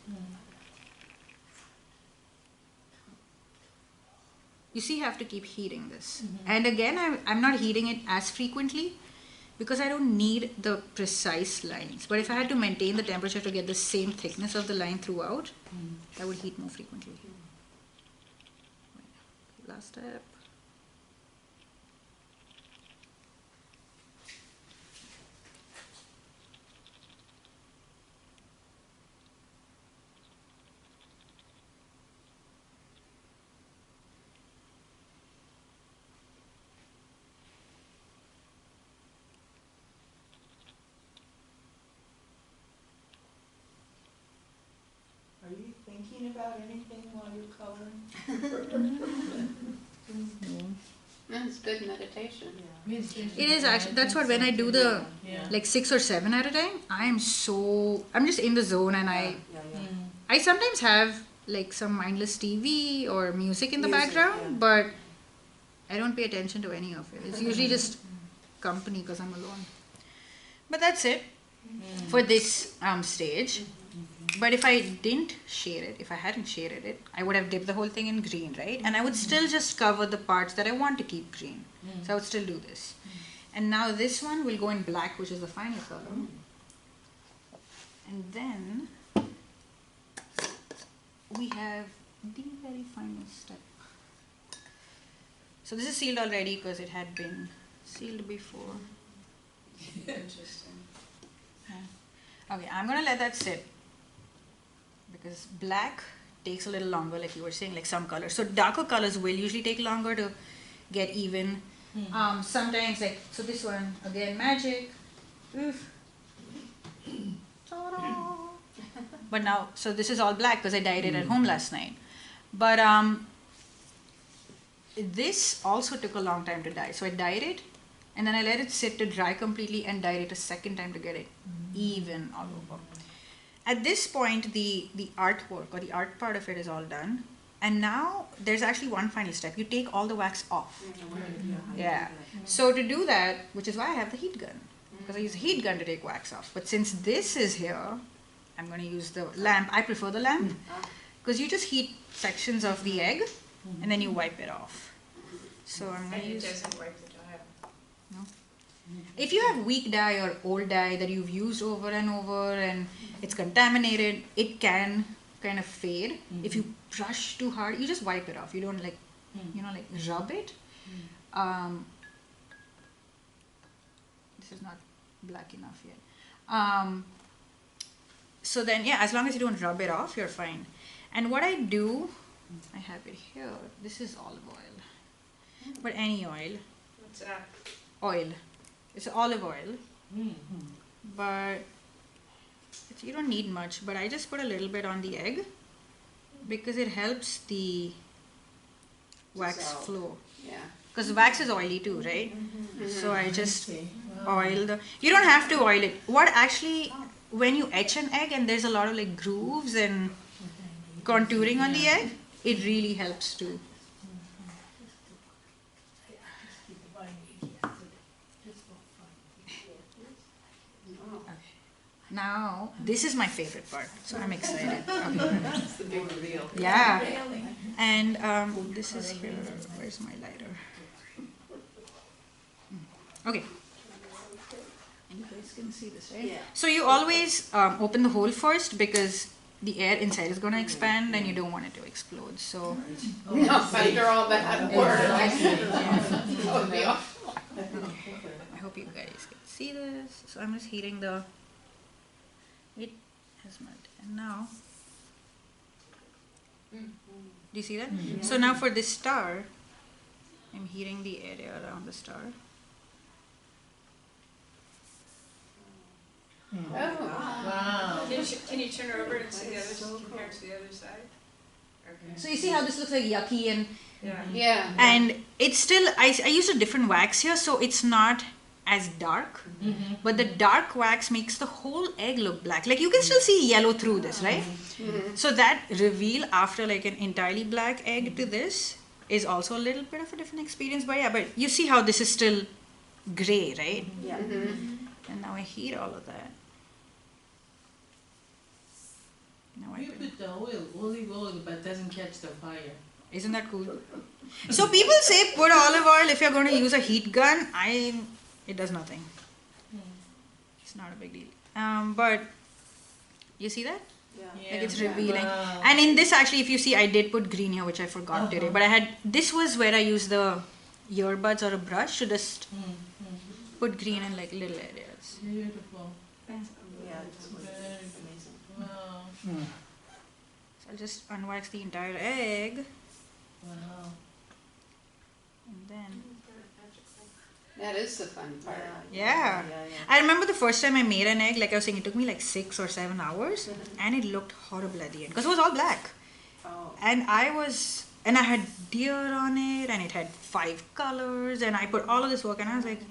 [SPEAKER 2] You see, you have to keep heating this. And again, I'm not heating it as frequently because I don't need the precise lines. But if I had to maintain the temperature to get the same thickness of the line throughout, I would heat more frequently. Last step.
[SPEAKER 9] Are you thinking about anything while you're coloring?
[SPEAKER 3] That's good meditation.
[SPEAKER 2] It is actually, that's what when I do the like 6 or 7 at a time, I'm just in the zone, and I sometimes have like some mindless TV or music in the background, but I don't pay attention to any of it. It's usually just company because I'm alone. But that's it for this stage. But if I didn't shade it, if I hadn't shaded it, I would have dipped the whole thing in green, right? And I would still just cover the parts that I want to keep green. So I would still do this. And now this one will go in black, which is the final color. And then we have the very final step. So this is sealed already because it had been sealed before.
[SPEAKER 1] Interesting.
[SPEAKER 2] Okay, I'm gonna let that sit because black takes a little longer, like you were saying, like some colors. So darker colors will usually take longer to get even. Sometimes, like, so this one, again, magic. Oof. Ta-da. But now, so this is all black because I dyed it at home last night. But this also took a long time to dye. So I dyed it, and then I let it sit to dry completely and dyed it a second time to get it even all over. At this point, the artwork or the art part of it is all done. And now there's actually one final step. You take all the wax off. Yeah. So to do that, which is why I have the heat gun. because I use a heat gun to take wax off. But since this is here, I'm going to use the lamp. I prefer the lamp because you just heat sections of the egg and then you wipe it off. So I'm going to
[SPEAKER 7] And it
[SPEAKER 2] use.
[SPEAKER 7] doesn't wipe the dye off.
[SPEAKER 2] No. If you have weak dye or old dye that you've used over and over and it's contaminated, it can kind of fade. If you brush too hard, you just wipe it off. You don't like, like rub it. This is not black enough yet. So then, yeah, as long as you don't rub it off, you're fine. And what I do, I have it here. This is olive oil, but any oil.
[SPEAKER 7] What's that?
[SPEAKER 2] Oil. It's olive oil, but you don't need much. But I just put a little bit on the egg because it helps the wax
[SPEAKER 3] Dissolve.
[SPEAKER 2] flow.
[SPEAKER 3] Yeah.
[SPEAKER 2] Because wax is oily too, right? So I just oil the. You don't have to oil it. What actually, when you etch an egg and there's a lot of like grooves and contouring on the egg, it really helps too. Now, this is my favorite part, so I'm excited.
[SPEAKER 3] That's the big reveal.
[SPEAKER 2] Yeah. And this is here. Where's my lighter? Okay. And you guys can see this, right?
[SPEAKER 1] Yeah.
[SPEAKER 2] So you always open the hole first because the air inside is going to expand and you don't want it to explode. So
[SPEAKER 3] No, after all that work. That would be awful.
[SPEAKER 2] I hope you guys can see this. So I'm just heating the. It has melted. And now, do you see that? So now for this star, I'm heating the area around the star.
[SPEAKER 3] Oh.
[SPEAKER 9] Wow.
[SPEAKER 7] Can you turn over and see the other compared to the other side? Okay.
[SPEAKER 2] So you see how this looks like yucky and
[SPEAKER 3] Yeah.
[SPEAKER 2] and it's still I used a different wax here, so it's not as dark, but the dark wax makes the whole egg look black. Like you can still see yellow through this, right? So that reveal after like an entirely black egg to this is also a little bit of a different experience. But yeah, but you see how this is still gray, right?
[SPEAKER 1] Yeah.
[SPEAKER 2] And now I heat all of that. Now I
[SPEAKER 9] You
[SPEAKER 2] can,
[SPEAKER 9] put the olive oil, but doesn't catch the fire.
[SPEAKER 2] isn't that cool? So people say put olive oil if you're going to use a heat gun. It does nothing. It's not a big deal. But you see that?
[SPEAKER 1] Yeah.
[SPEAKER 2] Like it's
[SPEAKER 9] Yeah.
[SPEAKER 2] revealing.
[SPEAKER 9] Wow.
[SPEAKER 2] And in this actually, if you see, I did put green here, which I forgot today. But this was where I used the earbuds or a brush to just put green in like little areas.
[SPEAKER 9] Beautiful.
[SPEAKER 1] Yeah.
[SPEAKER 9] Very amazing. Wow.
[SPEAKER 2] So I'll just unwax the entire egg.
[SPEAKER 9] Wow.
[SPEAKER 2] And then,
[SPEAKER 3] That is the fun part.
[SPEAKER 2] yeah. I remember the first time I made an egg, like I was saying, it took me like 6 or 7 hours. And it looked horrible at the end because it was all black.
[SPEAKER 1] Oh.
[SPEAKER 2] And I had deer on it and it had 5 colors and I put all of this work and I was like,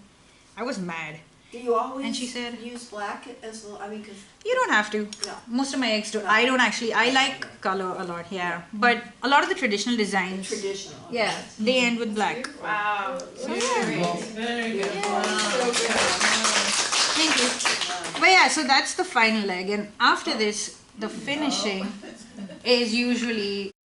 [SPEAKER 2] I was mad.
[SPEAKER 1] Do you always
[SPEAKER 2] And she said-
[SPEAKER 1] use black as well? I mean, because
[SPEAKER 2] You don't have to.
[SPEAKER 1] No.
[SPEAKER 2] Most of my eggs do. I don't actually. I like color a lot, yeah. But a lot of the traditional designs,
[SPEAKER 1] traditional.
[SPEAKER 2] yeah, they end with black.
[SPEAKER 7] Wow.
[SPEAKER 9] Very good. Wow.
[SPEAKER 2] Thank you. But yeah, so that's the final leg. And after this, the finishing is usually